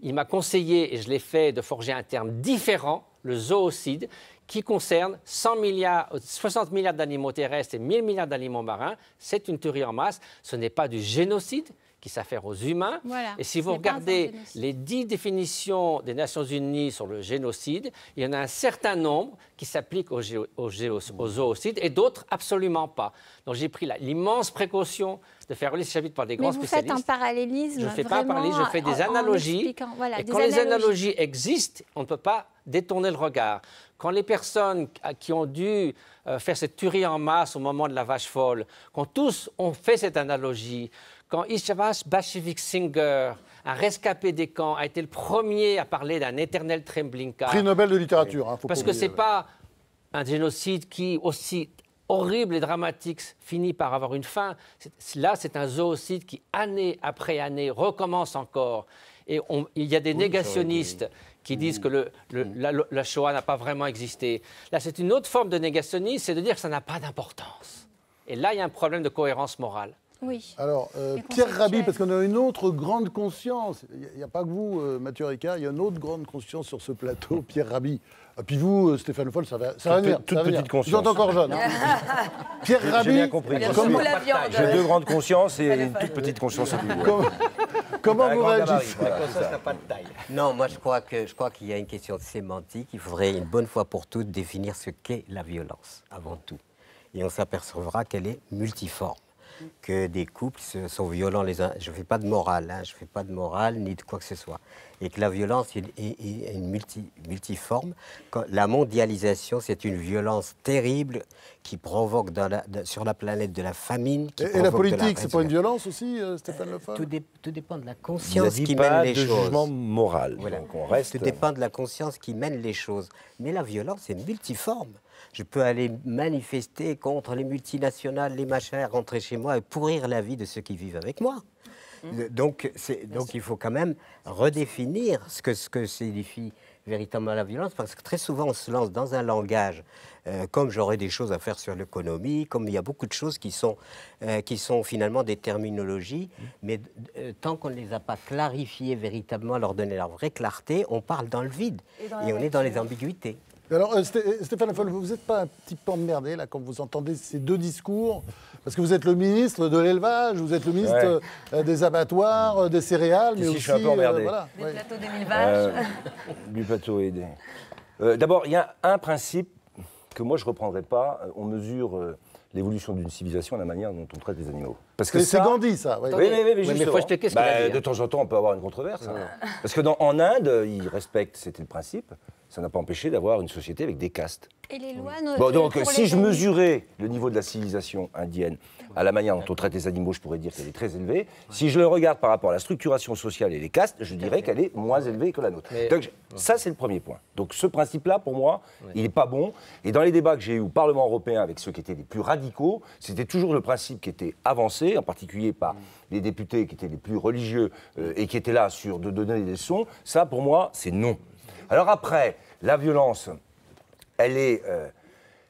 Il m'a conseillé, et je l'ai fait, de forger un terme différent, le zoocide, qui concerne 60 milliards d'animaux terrestres et 1000 milliards d'animaux marins. C'est une tuerie en masse. Ce n'est pas du génocide qui s'affaire aux humains. Voilà, Et si vous ce n'est pas un regardez génocide. les 10 définitions des Nations Unies sur le génocide, il y en a un certain nombre qui s'appliquent au zoocide et d'autres absolument pas. Donc j'ai pris l'immense précaution de faire relire ce chapitre par des Mais grands vous spécialistes. faites un parallélisme. Je ne fais pas un vraiment parallélisme, je fais des en analogies. expliquant, voilà, Et des quand les analogies existent, on ne peut pas détourner le regard. Quand les personnes qui ont dû faire cette tuerie en masse au moment de la vache folle, quand tous ont fait cette analogie, quand Ishavash Bashevik Singer, un rescapé des camps, a été le premier à parler d'un éternel Treblinka. Prix Nobel de littérature. Hein, faut Parce pas que oublier, ce n'est pas un génocide qui, aussi horrible et dramatique, finit par avoir une fin. Là, c'est un zoocide qui, année après année, recommence encore. Et il y a des négationnistes qui disent que la Shoah n'a pas vraiment existé. Là, c'est une autre forme de négationnisme, c'est de dire que ça n'a pas d'importance. Et là, il y a un problème de cohérence morale. Oui. Alors, Les Pierre conceptuels. Rabhi, parce qu'on a une autre grande conscience, il n'y a pas que vous, Mathieu Ricard, il y a une autre grande conscience sur ce plateau, Pierre Rabhi. Et puis vous, Stéphane Le Foll, ça va venir. toute ça va venir. petite conscience. Vous êtes encore jeune. Hein. Pierre J'ai Rabhi, bien compris. Il y a comment, beaucoup la viande. J'ai deux grandes consciences et une toute petite conscience. comment Un vous grand gabarit, réagissez voilà, c'est ça. Non, moi je crois qu'il y a une question de sémantique. Il faudrait une bonne fois pour toutes définir ce qu'est la violence, avant tout. Et on s'apercevra qu'elle est multiforme. Que des couples sont violents les uns. Je ne fais pas de morale, je ne fais pas de morale ni de quoi que ce soit. Et que la violence est une multiforme. La mondialisation, c'est une violence terrible qui provoque sur la planète de la famine. Qui Et la provoque de politique, c'est pas une violence aussi, Stéphane Le Foll? Tout dépend de la Il n'y a conscience dit qui pas mène les de choses. jugement moral. Voilà. Donc on reste. Tout dépend de la conscience qui mène les choses. Mais la violence est multiforme. Je peux aller manifester contre les multinationales, les machins, rentrer chez moi et pourrir la vie de ceux qui vivent avec moi. Donc il faut quand même redéfinir ce que signifie véritablement la violence, parce que très souvent on se lance dans un langage, comme j'aurais des choses à faire sur l'économie, comme il y a beaucoup de choses qui sont finalement des terminologies, mais tant qu'on ne les a pas clarifiées véritablement, leur donner leur vraie clarté, on parle dans le vide et on est dans les ambiguïtés. Alors, Stéphane Le Foll, vous n'êtes pas un petit peu emmerdé là, quand vous entendez ces deux discours? Parce que vous êtes le ministre de l'élevage, vous êtes le ministre des abattoirs, des céréales, mais Si, aussi... je suis un peu emmerdé. voilà, Des ouais. plateaux des mille vaches. Du plateau aidé. D'abord, il y a un principe que moi je ne reprendrai pas. On mesure l'évolution d'une civilisation à la manière dont on traite les animaux. Parce que C'est ça... Gandhi, ça. Ouais. Oui, mais il justement. faut expliquer ce qu'il a dit, De hein. temps en temps, on peut avoir une controverse. Hein. Parce que en Inde, ils respectent, c'était le principe, ça n'a pas empêché d'avoir une société avec des castes. Et les lois Bon, donc, pour si les je animaux. mesurais le niveau de la civilisation indienne à la manière dont on traite les animaux, je pourrais dire qu'elle est très élevée. Si je le regarde par rapport à la structuration sociale et les castes, je dirais qu'elle est moins élevée que la nôtre. Mais- Donc, ça, c'est le premier point. Donc, ce principe-là, pour moi, il n'est pas bon. Et dans les débats que j'ai eus au Parlement européen avec ceux qui étaient les plus radicaux, c'était toujours le principe qui était avancé, en particulier par les députés qui étaient les plus religieux et qui étaient là de donner des leçons. Ça, pour moi, c'est non. Alors après, la violence, elle est...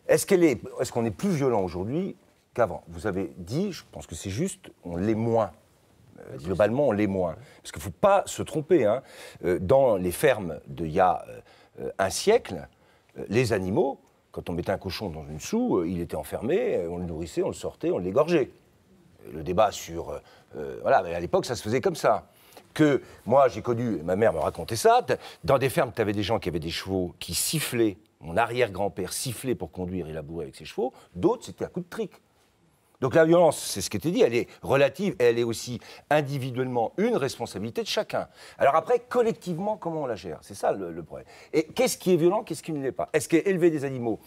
Est-ce qu'on est plus violent aujourd'hui qu'avant? Vous avez dit, je pense que c'est juste, on l'est moins. Globalement, on l'est moins. Parce qu'il ne faut pas se tromper. Hein. Dans les fermes d'il y a un siècle, les animaux, quand on mettait un cochon dans une soue, il était enfermé, on le nourrissait, on le sortait, on l'égorgeait. Le débat sur... voilà, mais à l'époque, ça se faisait comme ça. Que moi, j'ai connu, ma mère me racontait ça, dans des fermes, tu avais des gens qui avaient des chevaux qui sifflaient, mon arrière-grand-père sifflait pour conduire et labourer avec ses chevaux, d'autres, c'était à coup de trick. Donc la violence, c'est ce qui était dit, elle est relative et elle est aussi individuellement une responsabilité de chacun. Alors après, collectivement, comment on la gère? C'est ça le problème. Et qu'est-ce qui est violent, qu'est-ce qui ne l'est pas? Est-ce qu'élever des animaux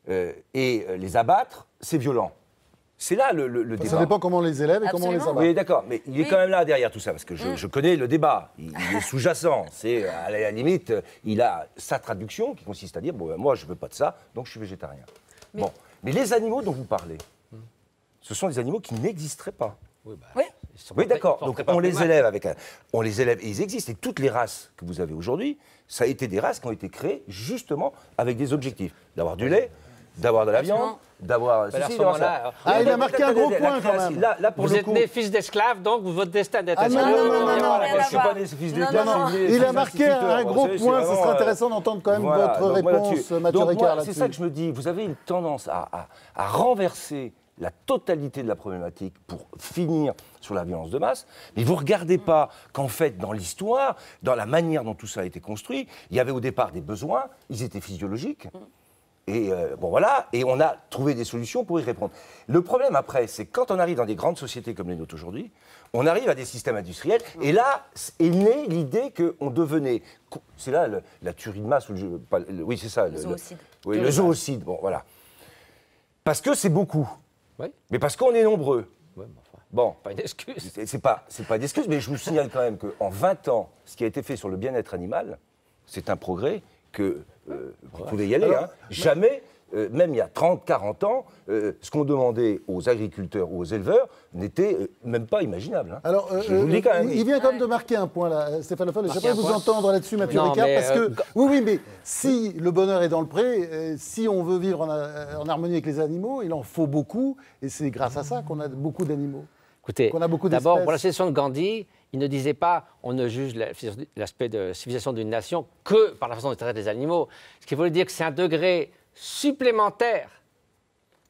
et les abattre, c'est violent? C'est là le débat. Ça dépend comment on les élève et comment on les Absolument. abat. Oui, d'accord, mais il est quand même là derrière tout ça, parce que je connais le débat. Il est sous-jacent. C'est, à la limite, il a sa traduction qui consiste à dire, bon, moi, je ne veux pas de ça, donc je suis végétarien. Bon, mais les animaux dont vous parlez, ce sont des animaux qui n'existeraient pas. Oui, bah, Oui. Oui, d'accord. Donc on les élève on les élève et ils existent. Et toutes les races que vous avez aujourd'hui, ça a été des races qui ont été créées justement avec des objectifs. D'avoir du lait, d'avoir de la viande, d'avoir... il a marqué un gros point quand même. Là, pour vous le êtes coup... né fils d'esclave, donc votre destin d'être Ah non, esclave. non. Je ne suis pas né fils d'esclave. Il a marqué un gros point, ce serait intéressant d'entendre quand même votre réponse, Mathieu Ricard, là-dessus. C'est ça que je me dis, vous avez une tendance à renverser la totalité de la problématique pour finir sur la violence de masse, mais vous ne regardez pas qu'en fait, dans l'histoire, dans la manière dont tout ça a été construit, il y avait au départ des besoins, ils étaient physiologiques, et bon voilà, et on a trouvé des solutions pour y répondre. Le problème après, c'est quand on arrive dans des grandes sociétés comme les nôtres aujourd'hui, on arrive à des systèmes industriels, et là est née l'idée qu'on devenait... C'est là la tuerie de masse, oui c'est ça. Le zoocide. Oui, le zoocide, bon voilà. Parce que c'est beaucoup. Oui. Mais parce qu'on est nombreux. Ouais, mais enfin, Bon. pas une excuse. C'est pas une excuse, mais je vous signale quand même qu'en 20 ans, ce qui a été fait sur le bien-être animal, c'est un progrès que vous pouvez y aller. Alors, hein. Jamais, même il y a 30, 40 ans, ce qu'on demandait aux agriculteurs ou aux éleveurs n'était même pas imaginable. Hein. Alors, je vous le dis quand même. il vient quand même de marquer un point là, Stéphane Le Foll. J'aimerais vous entendre là-dessus, Mathieu Non, Ricard, mais, parce que oui, mais si le bonheur est dans le pré, si on veut vivre en harmonie avec les animaux, il en faut beaucoup, et c'est grâce à ça qu'on a beaucoup d'animaux. Écoutez, qu'on a beaucoup d'abord, d'espèces. pour la civilisation de Gandhi, il ne disait pas on ne juge l'aspect de civilisation d'une nation que par la façon de traiter les animaux. Ce qui voulait dire que c'est un degré supplémentaire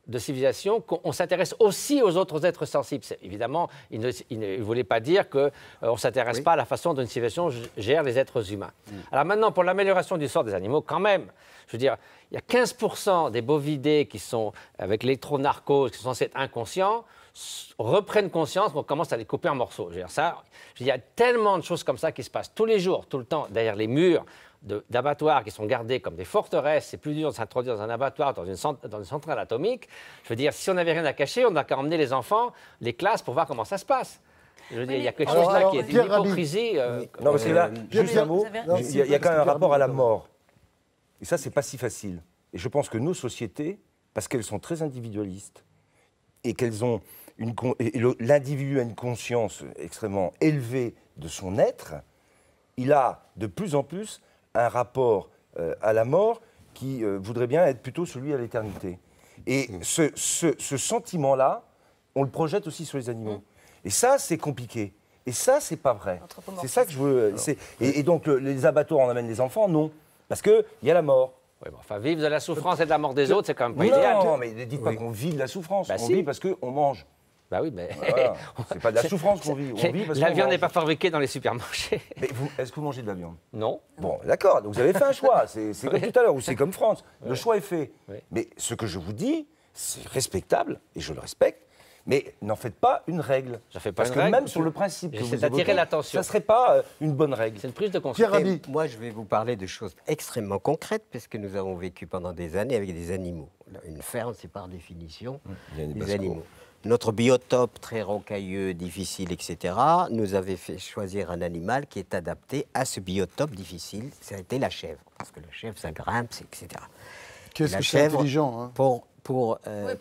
de civilisation qu'on s'intéresse aussi aux autres êtres sensibles. Évidemment, il ne voulait pas dire qu'on ne s'intéresse pas à la façon dont une civilisation gère les êtres humains. Alors maintenant, pour l'amélioration du sort des animaux, quand même, je veux dire, il y a 15% des bovidés qui sont avec l'électronarcose, qui sont censés être inconscients, reprennent conscience qu'on commence à les couper en morceaux. Je veux dire, il y a tellement de choses comme ça qui se passent tous les jours, tout le temps, derrière les murs d'abattoirs qui sont gardés comme des forteresses. C'est plus dur de s'introduire dans un abattoir, dans une centrale atomique. Je veux dire, si on n'avait rien à cacher, on n'a qu'à emmener les enfants, les classes, pour voir comment ça se passe. Je veux dire, il y a quelque chose là qui est une hypocrisie. Non, parce que là, juste un mot, vous il y a quand même un rapport à la mort. Et ça, c'est pas si facile. Et je pense que nos sociétés, parce qu'elles sont très individualistes, et qu'elles ont l'individu a une conscience extrêmement élevée de son être, il a de plus en plus un rapport à la mort qui voudrait bien être plutôt celui à l'éternité. Et ce sentiment-là, on le projette aussi sur les animaux. Et ça, c'est compliqué. Et ça, c'est pas vrai. C'est ça que je veux... Et donc, les abattoirs, on amène les enfants, non. Parce qu'il y a la mort. Oui, bon, enfin, vivre de la souffrance et de la mort des autres, c'est quand même pas idéal. Non, mais ne dites pas qu'on vit de la souffrance. Bah, on si. vit parce qu'on mange. Bah oui, mais... Voilà. C'est pas de la souffrance qu'on vit. On vit parce la qu'on viande mange. n'est pas fabriquée dans les supermarchés. Mais est-ce que vous mangez de la viande? Non. Bon, d'accord, donc vous avez fait un choix. C'est comme tout à l'heure, ou c'est comme France. Le choix est fait. Oui. Mais ce que je vous dis, c'est respectable, et je le respecte, mais n'en faites pas une règle. J'en fais pas Parce une que règle. même sur le principe que C'est vous d'attirer évoquez, l'attention. ça ne serait pas une bonne règle. C'est une prise de conscience. Pierre Rabhi. Et moi, je vais vous parler de choses extrêmement concrètes, parce que nous avons vécu pendant des années avec des animaux. Une ferme, c'est par définition des animaux. Notre biotope très rocailleux, difficile, etc., nous avait fait choisir un animal qui est adapté à ce biotope difficile. Ça a été la chèvre, parce que la chèvre, ça grimpe, etc. Qu'est-ce La que c'est chèvre, intelligent, hein. pas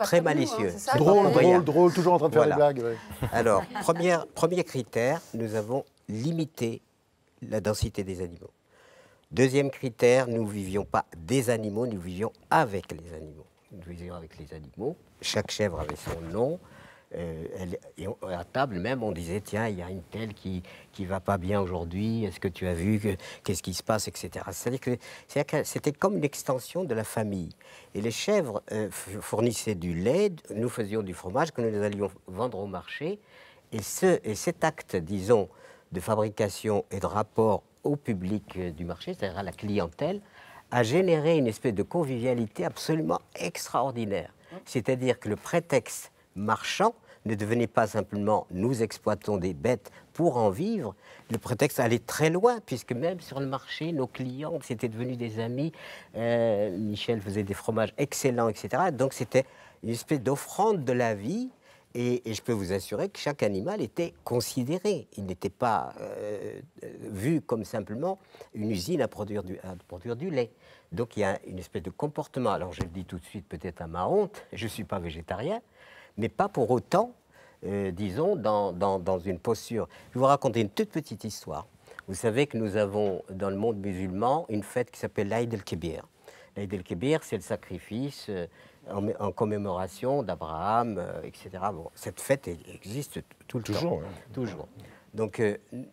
très comme nous, malicieux. c'est ça, Drôle, toujours en train de faire Voilà. des blagues. ouais. Alors, premier critère, nous avons limité la densité des animaux. Deuxième critère, nous ne vivions pas des animaux, nous vivions avec les animaux. Nous vivions avec les animaux. Chaque chèvre avait son nom. Et à table même, on disait, tiens, il y a une telle qui va pas bien aujourd'hui, est-ce que tu as vu, qu'est-ce qui se passe, etc. C'est-à-dire que c'était comme une extension de la famille. Et les chèvres fournissaient du lait, nous faisions du fromage que nous allions vendre au marché. Et cet acte, disons, de fabrication et de rapport au public du marché, c'est-à-dire à la clientèle, a généré une espèce de convivialité absolument extraordinaire. C'est-à-dire que le prétexte marchand ne devenait pas simplement « nous exploitons des bêtes pour en vivre », le prétexte allait très loin, puisque même sur le marché, nos clients, c'était devenus des amis. Michel faisait des fromages excellents, etc. Donc c'était une espèce d'offrande de la vie. Et je peux vous assurer que chaque animal était considéré. Il n'était pas vu comme simplement une usine à produire du lait. Donc il y a une espèce de comportement. Alors je le dis tout de suite peut-être à ma honte, je ne suis pas végétarien, mais pas pour autant disons, dans une posture. Je vais vous raconter une toute petite histoire. Vous savez que nous avons, dans le monde musulman, une fête qui s'appelle l'Aïd el-Kébir. L'Aïd el-Kébir, c'est le sacrifice en commémoration d'Abraham, etc. Bon, cette fête existe tout le temps. Toujours. Toujours. Donc,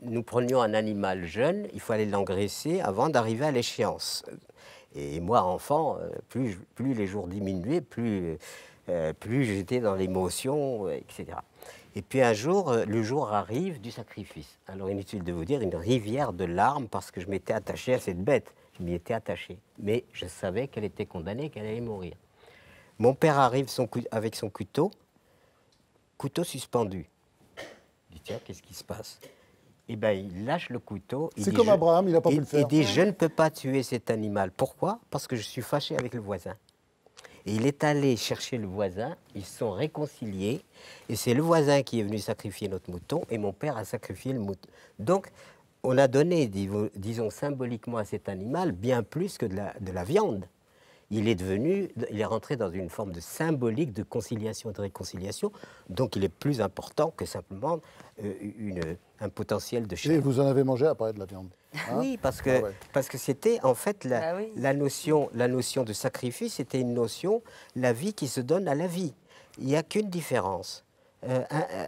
nous prenions un animal jeune, il fallait l'engraisser avant d'arriver à l'échéance. Et moi, enfant, plus les jours diminuaient, plus j'étais dans l'émotion, etc. Et puis un jour, le jour arrive du sacrifice. Alors inutile de vous dire, une rivière de larmes parce que je m'étais attaché à cette bête. Je m'y étais attaché. Mais je savais qu'elle était condamnée, qu'elle allait mourir. Mon père arrive avec son couteau suspendu. Je dis, tiens, qu'est-ce qui se passe? Eh bien, il lâche le couteau. C'est comme Abraham, il n'a pas pu le faire. Il dit, je ne peux pas tuer cet animal. Pourquoi? Parce que je suis fâché avec le voisin. Et il est allé chercher le voisin, ils se sont réconciliés, et c'est le voisin qui est venu sacrifier notre mouton, et mon père a sacrifié le mouton. Donc, on a donné, disons symboliquement à cet animal, bien plus que de la viande. Il est rentré dans une forme de symbolique de conciliation et de réconciliation, donc il est plus important que simplement un potentiel de chair. Et vous en avez mangé après de la viande, hein? Oui, parce que c'était en fait la notion de sacrifice, c'était une notion, la vie qui se donne à la vie. Il n'y a qu'une différence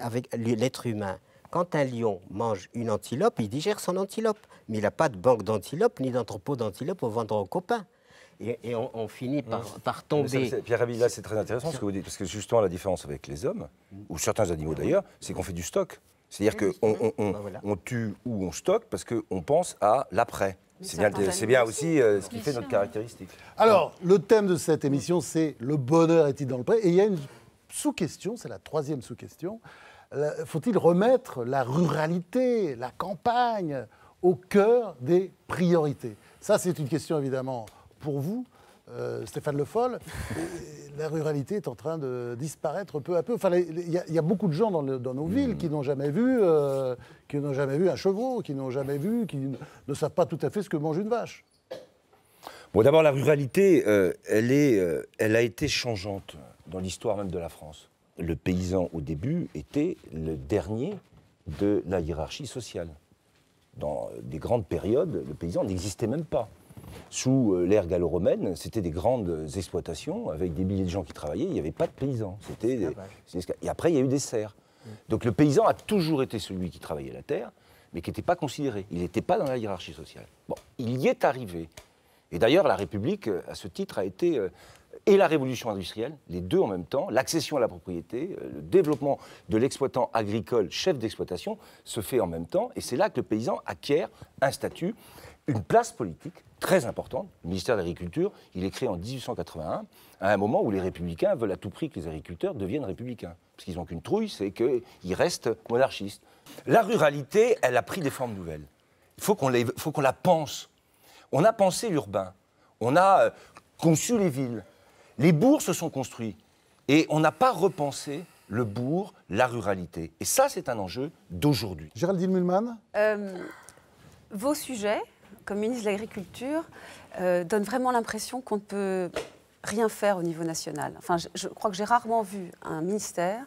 avec l'être humain. Quand un lion mange une antilope, il digère son antilope, mais il n'a pas de banque d'antilopes ni d'entrepôt d'antilopes pour vendre aux copains. Et on finit par tomber. Pierre Rabhi, là, c'est très intéressant ce que vous dites, parce que justement, la différence avec les hommes, ou certains animaux d'ailleurs, c'est qu'on fait du stock. C'est-à-dire qu'on tue ou on stocke parce qu'on pense à l'après. C'est bien aussi ce qui fait notre caractéristique. Alors, le thème de cette émission, c'est « Le bonheur est-il dans le pré ?» Et il y a une sous-question, c'est la troisième sous-question. Faut-il remettre la ruralité, la campagne, au cœur des priorités? Ça, c'est une question évidemment pour vous, Stéphane Le Foll. La ruralité est en train de disparaître peu à peu. Enfin, il y a beaucoup de gens dans nos villes qui n'ont jamais vu un chevreau, qui ne savent pas tout à fait ce que mange une vache. Bon, d'abord, la ruralité, elle a été changeante dans l'histoire même de la France. Le paysan, au début, était le dernier de la hiérarchie sociale. Dans des grandes périodes, le paysan n'existait même pas. Sous l'ère gallo-romaine, c'était des grandes exploitations avec des milliers de gens qui travaillaient, il n'y avait pas de paysans. Et après, il y a eu des serfs. Donc le paysan a toujours été celui qui travaillait la terre, mais qui n'était pas considéré. Il n'était pas dans la hiérarchie sociale. Bon, il y est arrivé. Et d'ailleurs, la République, à ce titre, a été... et la révolution industrielle, les deux en même temps, l'accession à la propriété, le développement de l'exploitant agricole, chef d'exploitation, se fait en même temps. Et c'est là que le paysan acquiert un statut, une place politique très importante. Le ministère de l'Agriculture, il est créé en 1881, à un moment où les républicains veulent à tout prix que les agriculteurs deviennent républicains. Parce qu'ils n'ont qu'une trouille, c'est qu'ils restent monarchistes. La ruralité, elle a pris des formes nouvelles. Il faut qu'on la pense. On a pensé l'urbain, on a conçu les villes. Les bourgs se sont construits et on n'a pas repensé le bourg, la ruralité. Et ça, c'est un enjeu d'aujourd'hui. Géraldine Mühlmann. Vos sujets, comme ministre de l'Agriculture, donnent vraiment l'impression qu'on ne peut rien faire au niveau national. Enfin, je crois que j'ai rarement vu un ministère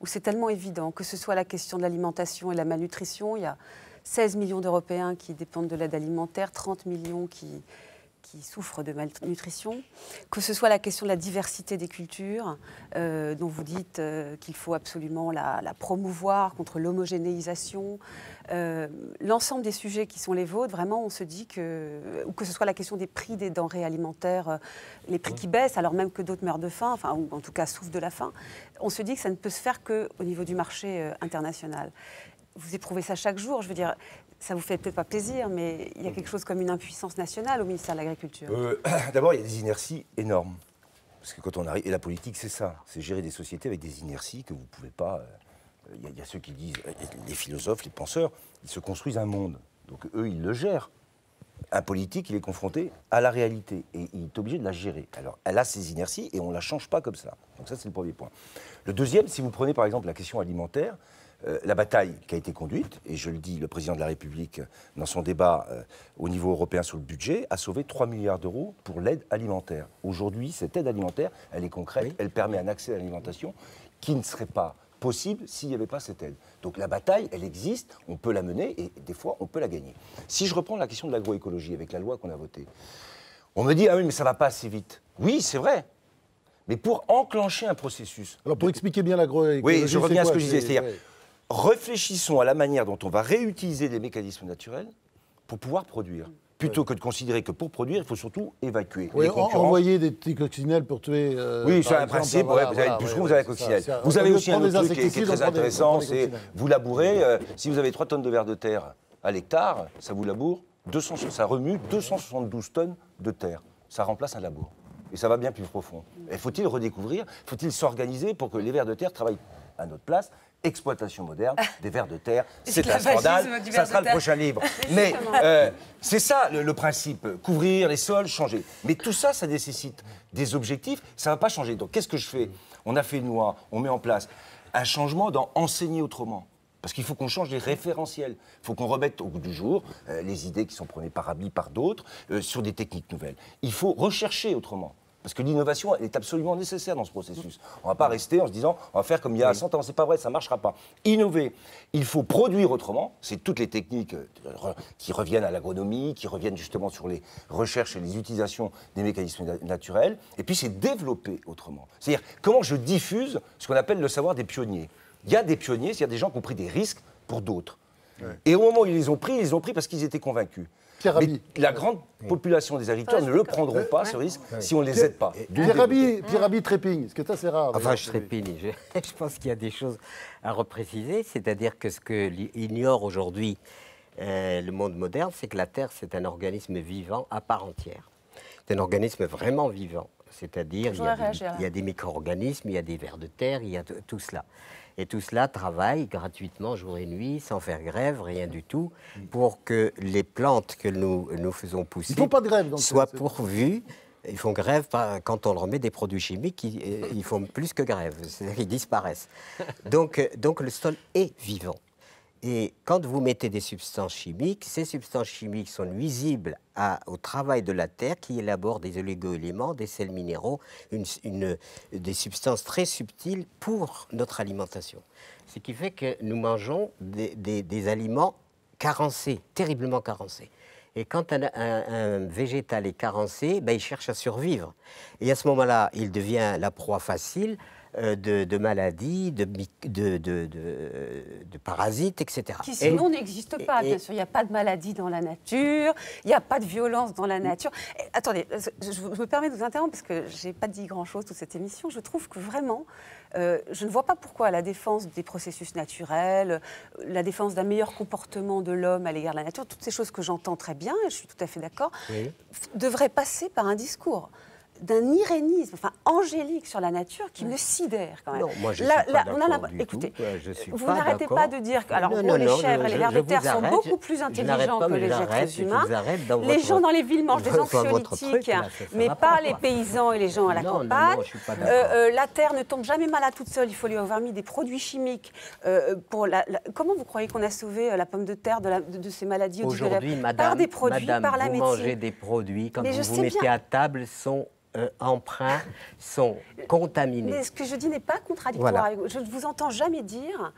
où c'est tellement évident, que ce soit la question de l'alimentation et de la malnutrition. Il y a 16 millions d'Européens qui dépendent de l'aide alimentaire, 30 millions qui souffrent de malnutrition, que ce soit la question de la diversité des cultures, dont vous dites qu'il faut absolument la promouvoir contre l'homogénéisation, l'ensemble des sujets qui sont les vôtres, vraiment on se dit ou que ce soit la question des prix des denrées alimentaires, les prix qui baissent alors même que d'autres meurent de faim, enfin, ou en tout cas souffrent de la faim, on se dit que ça ne peut se faire qu'au niveau du marché international. Vous éprouvez ça chaque jour, je veux dire, ça vous fait peut-être pas plaisir, mais il y a quelque chose comme une impuissance nationale au ministère de l'Agriculture. D'abord, il y a des inerties énormes. Parce que quand on arrive... Et la politique, c'est ça. C'est gérer des sociétés avec des inerties que vous ne pouvez pas... Il y a ceux qui disent... Les philosophes, les penseurs, ils se construisent un monde. Donc eux, ils le gèrent. Un politique, il est confronté à la réalité. Et il est obligé de la gérer. Alors, elle a ses inerties et on ne la change pas comme ça. Donc ça, c'est le premier point. Le deuxième, si vous prenez par exemple la question alimentaire... la bataille qui a été conduite, et je le dis, le président de la République, dans son débat au niveau européen sur le budget, a sauvé 3 milliards d'euros pour l'aide alimentaire. Aujourd'hui, cette aide alimentaire, elle est concrète, elle permet un accès à l'alimentation qui ne serait pas possible s'il n'y avait pas cette aide. Donc la bataille, elle existe, on peut la mener et des fois, on peut la gagner. Si je reprends la question de l'agroécologie avec la loi qu'on a votée, on me dit « Ah oui, mais ça ne va pas assez vite ». Oui, c'est vrai. Mais pour enclencher un processus... Alors pour expliquer bien l'agroécologie, oui, je reviens à ce que je disais, c'est- c'est-à-dire ouais. réfléchissons à la manière dont on va réutiliser les mécanismes naturels pour pouvoir produire. Plutôt que de considérer que pour produire, il faut surtout évacuer. Oui, Les concurrences- envoyer des petits coccinelles pour tuer. Oui, par c'est un exemple, principe. voilà, Vous avez voilà, le puceron, ouais, vous avez la c'est ça, coccinelle. c'est- Vous au avez lieu de aussi un prendre autre des truc qui est insecticides, très on prend des intéressant, c'est coccinelles. vous labourez. Si vous avez 3 tonnes de vers de terre à l'hectare, ça vous laboure, ça remue 272 tonnes de terre. Ça remplace un labour. Et ça va bien plus profond. Et faut-il redécouvrir, faut-il s'organiser pour que les vers de terre travaillent à notre place? Exploitation moderne des vers de terre, c'est un scandale, du ça ver sera de le prochain livre. Mais c'est ça le principe, couvrir les sols, changer. Mais tout ça, ça nécessite des objectifs, ça ne va pas changer. Donc qu'est-ce que je fais? On a fait une loi, on met en place un changement dans enseigner autrement. Parce qu'il faut qu'on change les référentiels. Il faut qu'on remette au goût du jour les idées qui sont prônées par Abi, par d'autres, sur des techniques nouvelles. Il faut rechercher autrement. Parce que l'innovation elle est absolument nécessaire dans ce processus. On ne va pas rester en se disant on va faire comme il y a 100 ans, c'est pas vrai, ça ne marchera pas. Innover, il faut produire autrement, c'est toutes les techniques qui reviennent à l'agronomie, qui reviennent justement sur les recherches et les utilisations des mécanismes naturels, et puis c'est développer autrement. C'est-à-dire comment je diffuse ce qu'on appelle le savoir des pionniers. Il y a des pionniers, c'est-à-dire des gens qui ont pris des risques pour d'autres. Ouais. Et au moment où ils les ont pris parce qu'ils étaient convaincus. Mais la grande population des agriculteurs ne le prendront pas, ce risque, si on ne les aide pas. Pierre Rabhi trépigne, parce que ça c'est rare. Enfin, je trépigne. Je pense qu'il y a des choses à repréciser, c'est-à-dire que ce que ignore aujourd'hui le monde moderne, c'est que la Terre, c'est un organisme vivant à part entière. C'est un organisme vraiment vivant, c'est-à-dire il y a des micro-organismes, il y a des vers de terre, il y a tout cela. Et tout cela travaille gratuitement jour et nuit, sans faire grève, rien du tout, pour que les plantes que nous faisons pousser soient pourvues. Ils font grève quand on leur met des produits chimiques, ils font plus que grève, c'est-à-dire qu'ils disparaissent. Donc le sol est vivant. Et quand vous mettez des substances chimiques, ces substances chimiques sont nuisibles au travail de la terre qui élabore des oligo-éléments, des sels minéraux, des substances très subtiles pour notre alimentation. Ce qui fait que nous mangeons des aliments carencés, terriblement carencés. Et quand un végétal est carencé, ben, il cherche à survivre. Et à ce moment-là, il devient la proie facile de maladies, de parasites, etc. Qui sinon n'existent pas, bien sûr. Il n'y a pas de maladie dans la nature, il n'y a pas de violence dans la nature. Et, attendez, je me permets de vous interrompre parce que je n'ai pas dit grand-chose toute cette émission. Je trouve que vraiment, je ne vois pas pourquoi la défense des processus naturels, la défense d'un meilleur comportement de l'homme à l'égard de la nature, toutes ces choses que j'entends très bien, et je suis tout à fait d'accord, devraient passer par un discours d'un irénisme, enfin angélique sur la nature qui me sidère quand même. Non, moi je suis pas d'accord du écoutez, tout. Je suis vous pas n'arrêtez pas de dire que les chèvres et les vers de terre sont beaucoup plus intelligents que les êtres humains. Les gens dans les villes mangent des anxiolytiques, mais pas les paysans et les gens à la campagne. La terre ne tombe jamais malade toute seule, il faut lui avoir mis des produits chimiques. Comment vous croyez qu'on a sauvé la pomme de terre de ces maladies aujourd'hui, par des produits, par la médecine. Vous mangez des produits, quand vous vous mettez à table, sont emprunts, sont contaminés. Mais ce que je dis n'est pas contradictoire. Voilà. Je ne vous entends jamais dire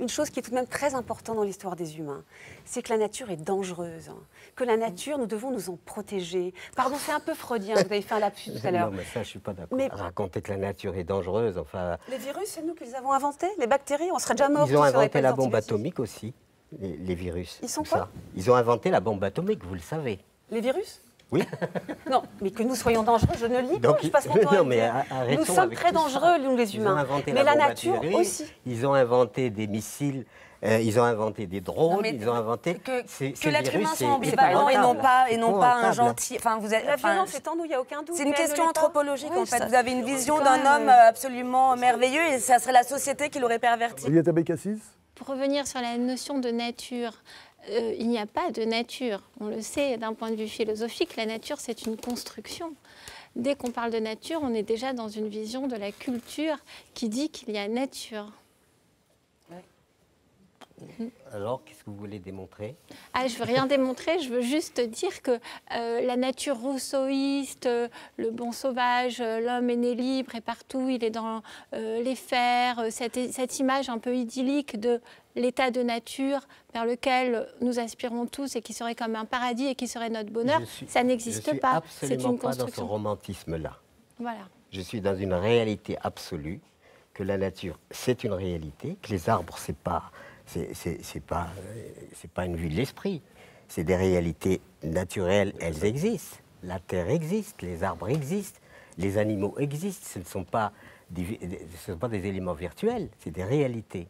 une chose qui est tout de même très importante dans l'histoire des humains, c'est que la nature est dangereuse, que la nature, nous devons nous en protéger. Pardon, c'est un peu freudien, vous avez fait un lapsus tout à l'heure. Non, mais ça, je ne suis pas d'accord. Raconter que la nature est dangereuse, enfin... Les virus, c'est nous qui les avons inventés, les bactéries, on serait déjà morts. Ils ont inventé la bombe atomique aussi, les virus. Ils sont quoi? Ils ont inventé la bombe atomique, vous le savez. Les virus? Oui. Non, mais que nous soyons dangereux, je ne lis pas, je passe mon temps à dire. Nous sommes très dangereux, nous les humains. Mais la nature aussi. Ils ont inventé des missiles, ils ont inventé des drones, ils ont inventé... Que l'être humain soit ambivalent et non pas un gentil... Enfin, la violence est en nous, il n'y a aucun doute. C'est une question anthropologique, en fait. Vous avez une vision d'un homme absolument merveilleux et ça serait la société qui l'aurait perverti. Olivier Tabé-Cassis ? Pour revenir sur la notion de nature, il n'y a pas de nature. On le sait d'un point de vue philosophique, la nature, c'est une construction. Dès qu'on parle de nature, on est déjà dans une vision de la culture qui dit qu'il y a nature. Alors, qu'est-ce que vous voulez démontrer? Ah, je ne veux rien démontrer, je veux juste dire que la nature rousseauiste, le bon sauvage, l'homme est né libre et partout, il est dans les fers, cette image un peu idyllique de l'état de nature vers lequel nous aspirons tous et qui serait comme un paradis et qui serait notre bonheur, ça n'existe pas. C'est une construction. Je ne suis absolument pas dans ce romantisme-là. Voilà. Je suis dans une réalité absolue, que la nature, c'est une réalité, que les arbres, c'est pas une vue de l'esprit. C'est des réalités naturelles, elles existent. La terre existe, les arbres existent, les animaux existent. Ce ne sont pas des éléments virtuels, c'est des réalités.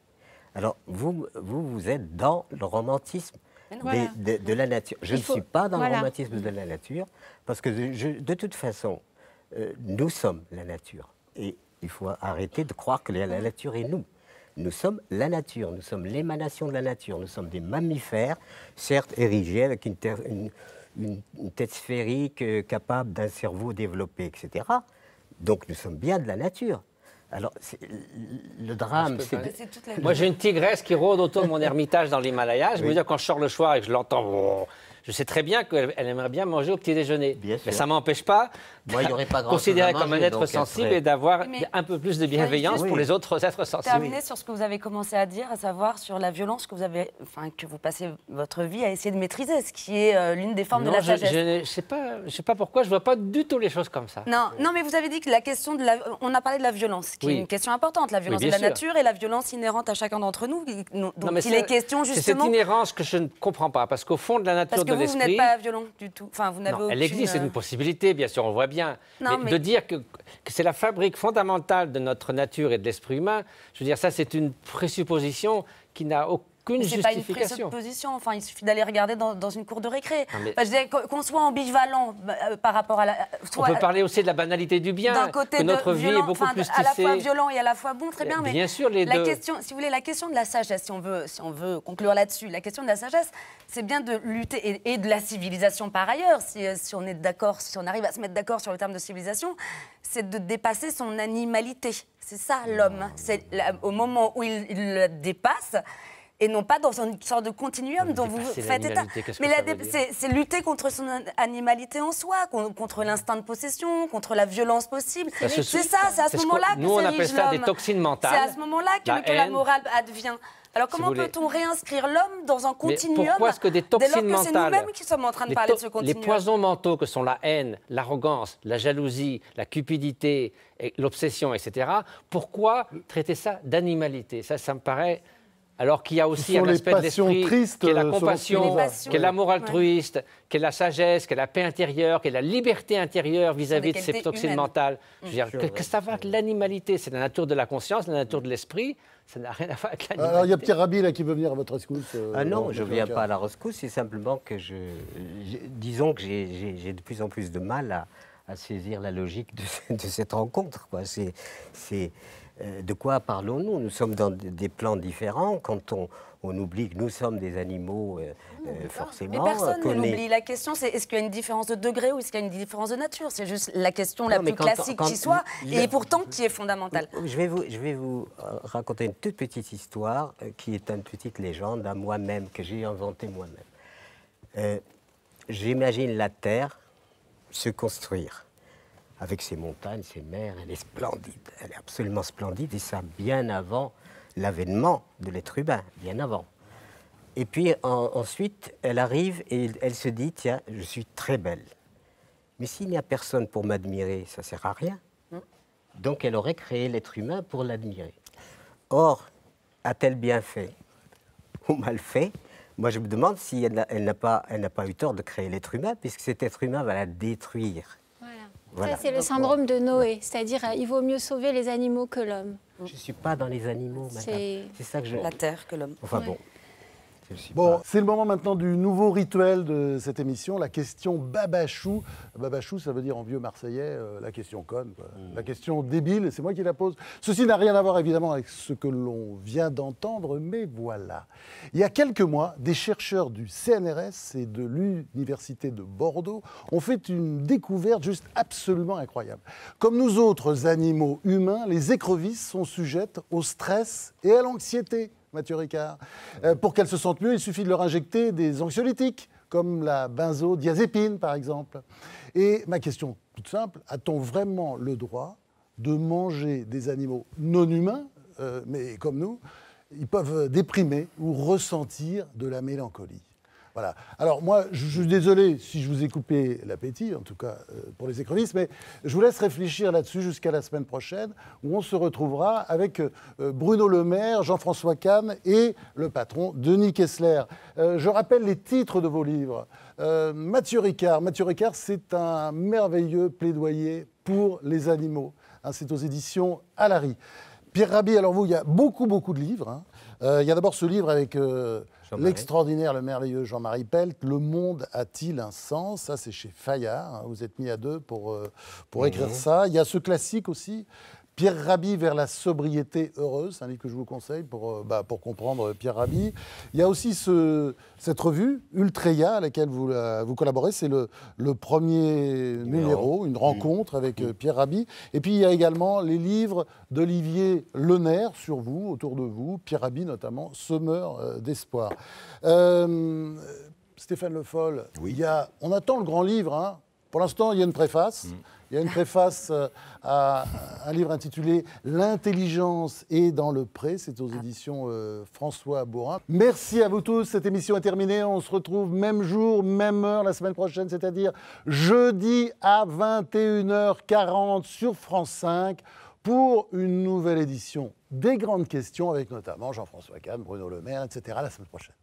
Alors, vous êtes dans le romantisme de la nature. Je ne suis pas dans le romantisme de la nature, parce que de toute façon, nous sommes la nature. Et il faut arrêter de croire que la nature est nous. Nous sommes la nature, nous sommes l'émanation de la nature. Nous sommes des mammifères, certes érigés avec une tête sphérique, capable d'un cerveau développé, etc. Donc nous sommes bien de la nature. Alors, le drame, c'est... Moi, j'ai une tigresse qui rôde autour de mon ermitage dans l'Himalaya. Je me dis, quand je sors le soir et que je l'entends... Je sais très bien qu'elle aimerait bien manger au petit déjeuner. Mais ça ne m'empêche pas de considérer comme un être sensible et d'avoir un peu plus de bienveillance pour les autres êtres sensibles. Terminer sur ce que vous avez commencé à dire, à savoir sur la violence que vous passez votre vie à essayer de maîtriser, ce qui est l'une des formes de la sagesse. Je ne sais pas pourquoi, je ne vois pas du tout les choses comme ça. Non, mais vous avez dit que la question de on a parlé de la violence, qui est une question importante, la violence de la nature et la violence inhérente à chacun d'entre nous. Donc il est question justement... C'est cette inhérence que je ne comprends pas, parce qu'au fond de la nature de l'esprit... Vous n'êtes pas violent du tout. Enfin, vous n'avez elle existe, c'est une possibilité, bien sûr, on voit bien. Mais de dire que c'est la fabrique fondamentale de notre nature et de l'esprit humain, je veux dire, ça, c'est une présupposition qui n'a aucune justification. C'est pas une présupposition. Enfin, il suffit d'aller regarder dans une cour de récré. Je disais qu'on soit ambivalent par rapport à la... On peut parler aussi de la banalité du bien, que notre vie est beaucoup plus tissée. À la fois violent et à la fois bon, très bien. Bien sûr, les deux. Question, si vous voulez, la question de la sagesse, si on veut conclure là-dessus, la question de la sagesse, c'est bien de lutter, et de la civilisation par ailleurs, si on est d'accord, si on arrive à se mettre d'accord sur le terme de civilisation, c'est de dépasser son animalité. C'est ça, l'homme. C'est au moment où il le dépasse, et non pas dans une sorte de continuum dont vous faites état. Mais c'est lutter contre son animalité en soi, contre l'instinct de possession, contre la violence possible. C'est ça, c'est à ce moment-là que nous on appelle ça des toxines mentales. C'est à ce moment-là que la morale advient. Alors comment peut-on réinscrire l'homme dans un continuum pourquoi est-ce que des toxines dès lors que c'est nous-mêmes qui sommes en train de parler de ce continuum? Les poisons mentaux que sont la haine, l'arrogance, la jalousie, la cupidité, l'obsession, etc. Pourquoi traiter ça d'animalité? Ça me paraît... Alors qu'il y a aussi un aspect de l'esprit qui est la compassion, qui est l'amour altruiste, qui est la sagesse, qui est la paix intérieure, qui est la liberté intérieure vis-à-vis de ces toxines mentales. Je veux dire, qu'est-ce que ça va avec l'animalité? C'est la nature de la conscience, la nature de l'esprit. Ça n'a rien à voir avec l'animalité. Alors, il y a Pierre Rabhi là, qui veut venir à votre rescousse. Non, je ne viens pas à la rescousse. C'est simplement que disons que j'ai de plus en plus de mal à saisir la logique de cette rencontre, quoi. De quoi parlons-nous? Nous sommes dans des plans différents. Quand on oublie que nous sommes des animaux, forcément... Mais personne ne l'oublie. La question, c'est est-ce qu'il y a une différence de degré ou est-ce qu'il y a une différence de nature? C'est juste la question la plus classique qui soit, et pourtant qui est fondamentale. Je vais vous raconter une toute petite histoire qui est une petite légende à moi-même, que j'ai inventée moi-même. J'imagine la Terre se construire. Avec ses montagnes, ses mers, elle est splendide. Elle est absolument splendide, et ça bien avant l'avènement de l'être humain, bien avant. Et puis ensuite, elle arrive et elle se dit, tiens, je suis très belle. Mais s'il n'y a personne pour m'admirer, ça ne sert à rien. Donc elle aurait créé l'être humain pour l'admirer. Or, a-t-elle bien fait ou mal fait? Moi, je me demande si elle n'a pas eu tort de créer l'être humain, puisque cet être humain va la détruire. Voilà. Ça, c'est le syndrome de Noé, c'est-à-dire il vaut mieux sauver les animaux que l'homme. Je ne suis pas dans les animaux, madame. C'est ça que je... La terre que l'homme. Enfin bon. Bon, c'est le moment maintenant du nouveau rituel de cette émission, la question Babachou. Babachou, ça veut dire en vieux marseillais la question conne, quoi. La question débile, c'est moi qui la pose. Ceci n'a rien à voir évidemment avec ce que l'on vient d'entendre, mais voilà. Il y a quelques mois, des chercheurs du CNRS et de l'Université de Bordeaux ont fait une découverte juste absolument incroyable. Comme nous autres animaux humains, les écrevisses sont sujettes au stress et à l'anxiété. Mathieu Ricard. Pour qu'elles se sentent mieux, il suffit de leur injecter des anxiolytiques, comme la benzodiazépine, par exemple. Et ma question toute simple, a-t-on vraiment le droit de manger des animaux non humains, mais comme nous, ils peuvent déprimer ou ressentir de la mélancolie? Voilà. Alors moi, je suis désolé si je vous ai coupé l'appétit, en tout cas pour les écrevisses, mais je vous laisse réfléchir là-dessus jusqu'à la semaine prochaine, où on se retrouvera avec Bruno Le Maire, Jean-François Kahn et le patron Denis Kessler. Je rappelle les titres de vos livres. Mathieu Ricard, c'est un merveilleux plaidoyer pour les animaux. Hein, c'est aux éditions Alary. Pierre Rabhi, alors vous, il y a beaucoup de livres. Hein. Il y a d'abord ce livre avec l'extraordinaire, le merveilleux Jean-Marie Pelt, Le monde a-t-il un sens? Ça, c'est chez Fayard. Hein. Vous êtes mis à deux pour écrire ça. Il y a ce classique aussi, Pierre Rabhi vers la sobriété heureuse. C'est un livre que je vous conseille pour comprendre Pierre Rabhi. Il y a aussi cette revue, Ultreya, à laquelle vous collaborez. C'est le premier numéro, une rencontre avec Pierre Rabhi. Et puis, il y a également les livres d'Olivier Lenaire sur vous, autour de vous, Pierre Rabhi notamment, Semeur d'espoir. Stéphane Le Foll, on attend le grand livre. Hein. Pour l'instant, il y a une préface. Il y a une préface à un livre intitulé « L'intelligence est dans le pré ». C'est aux éditions François Bourin. Merci à vous tous. Cette émission est terminée. On se retrouve même jour, même heure la semaine prochaine, c'est-à-dire jeudi à 21h40 sur France 5 pour une nouvelle édition des grandes questions avec notamment Jean-François Kahn, Bruno Le Maire, etc. la semaine prochaine.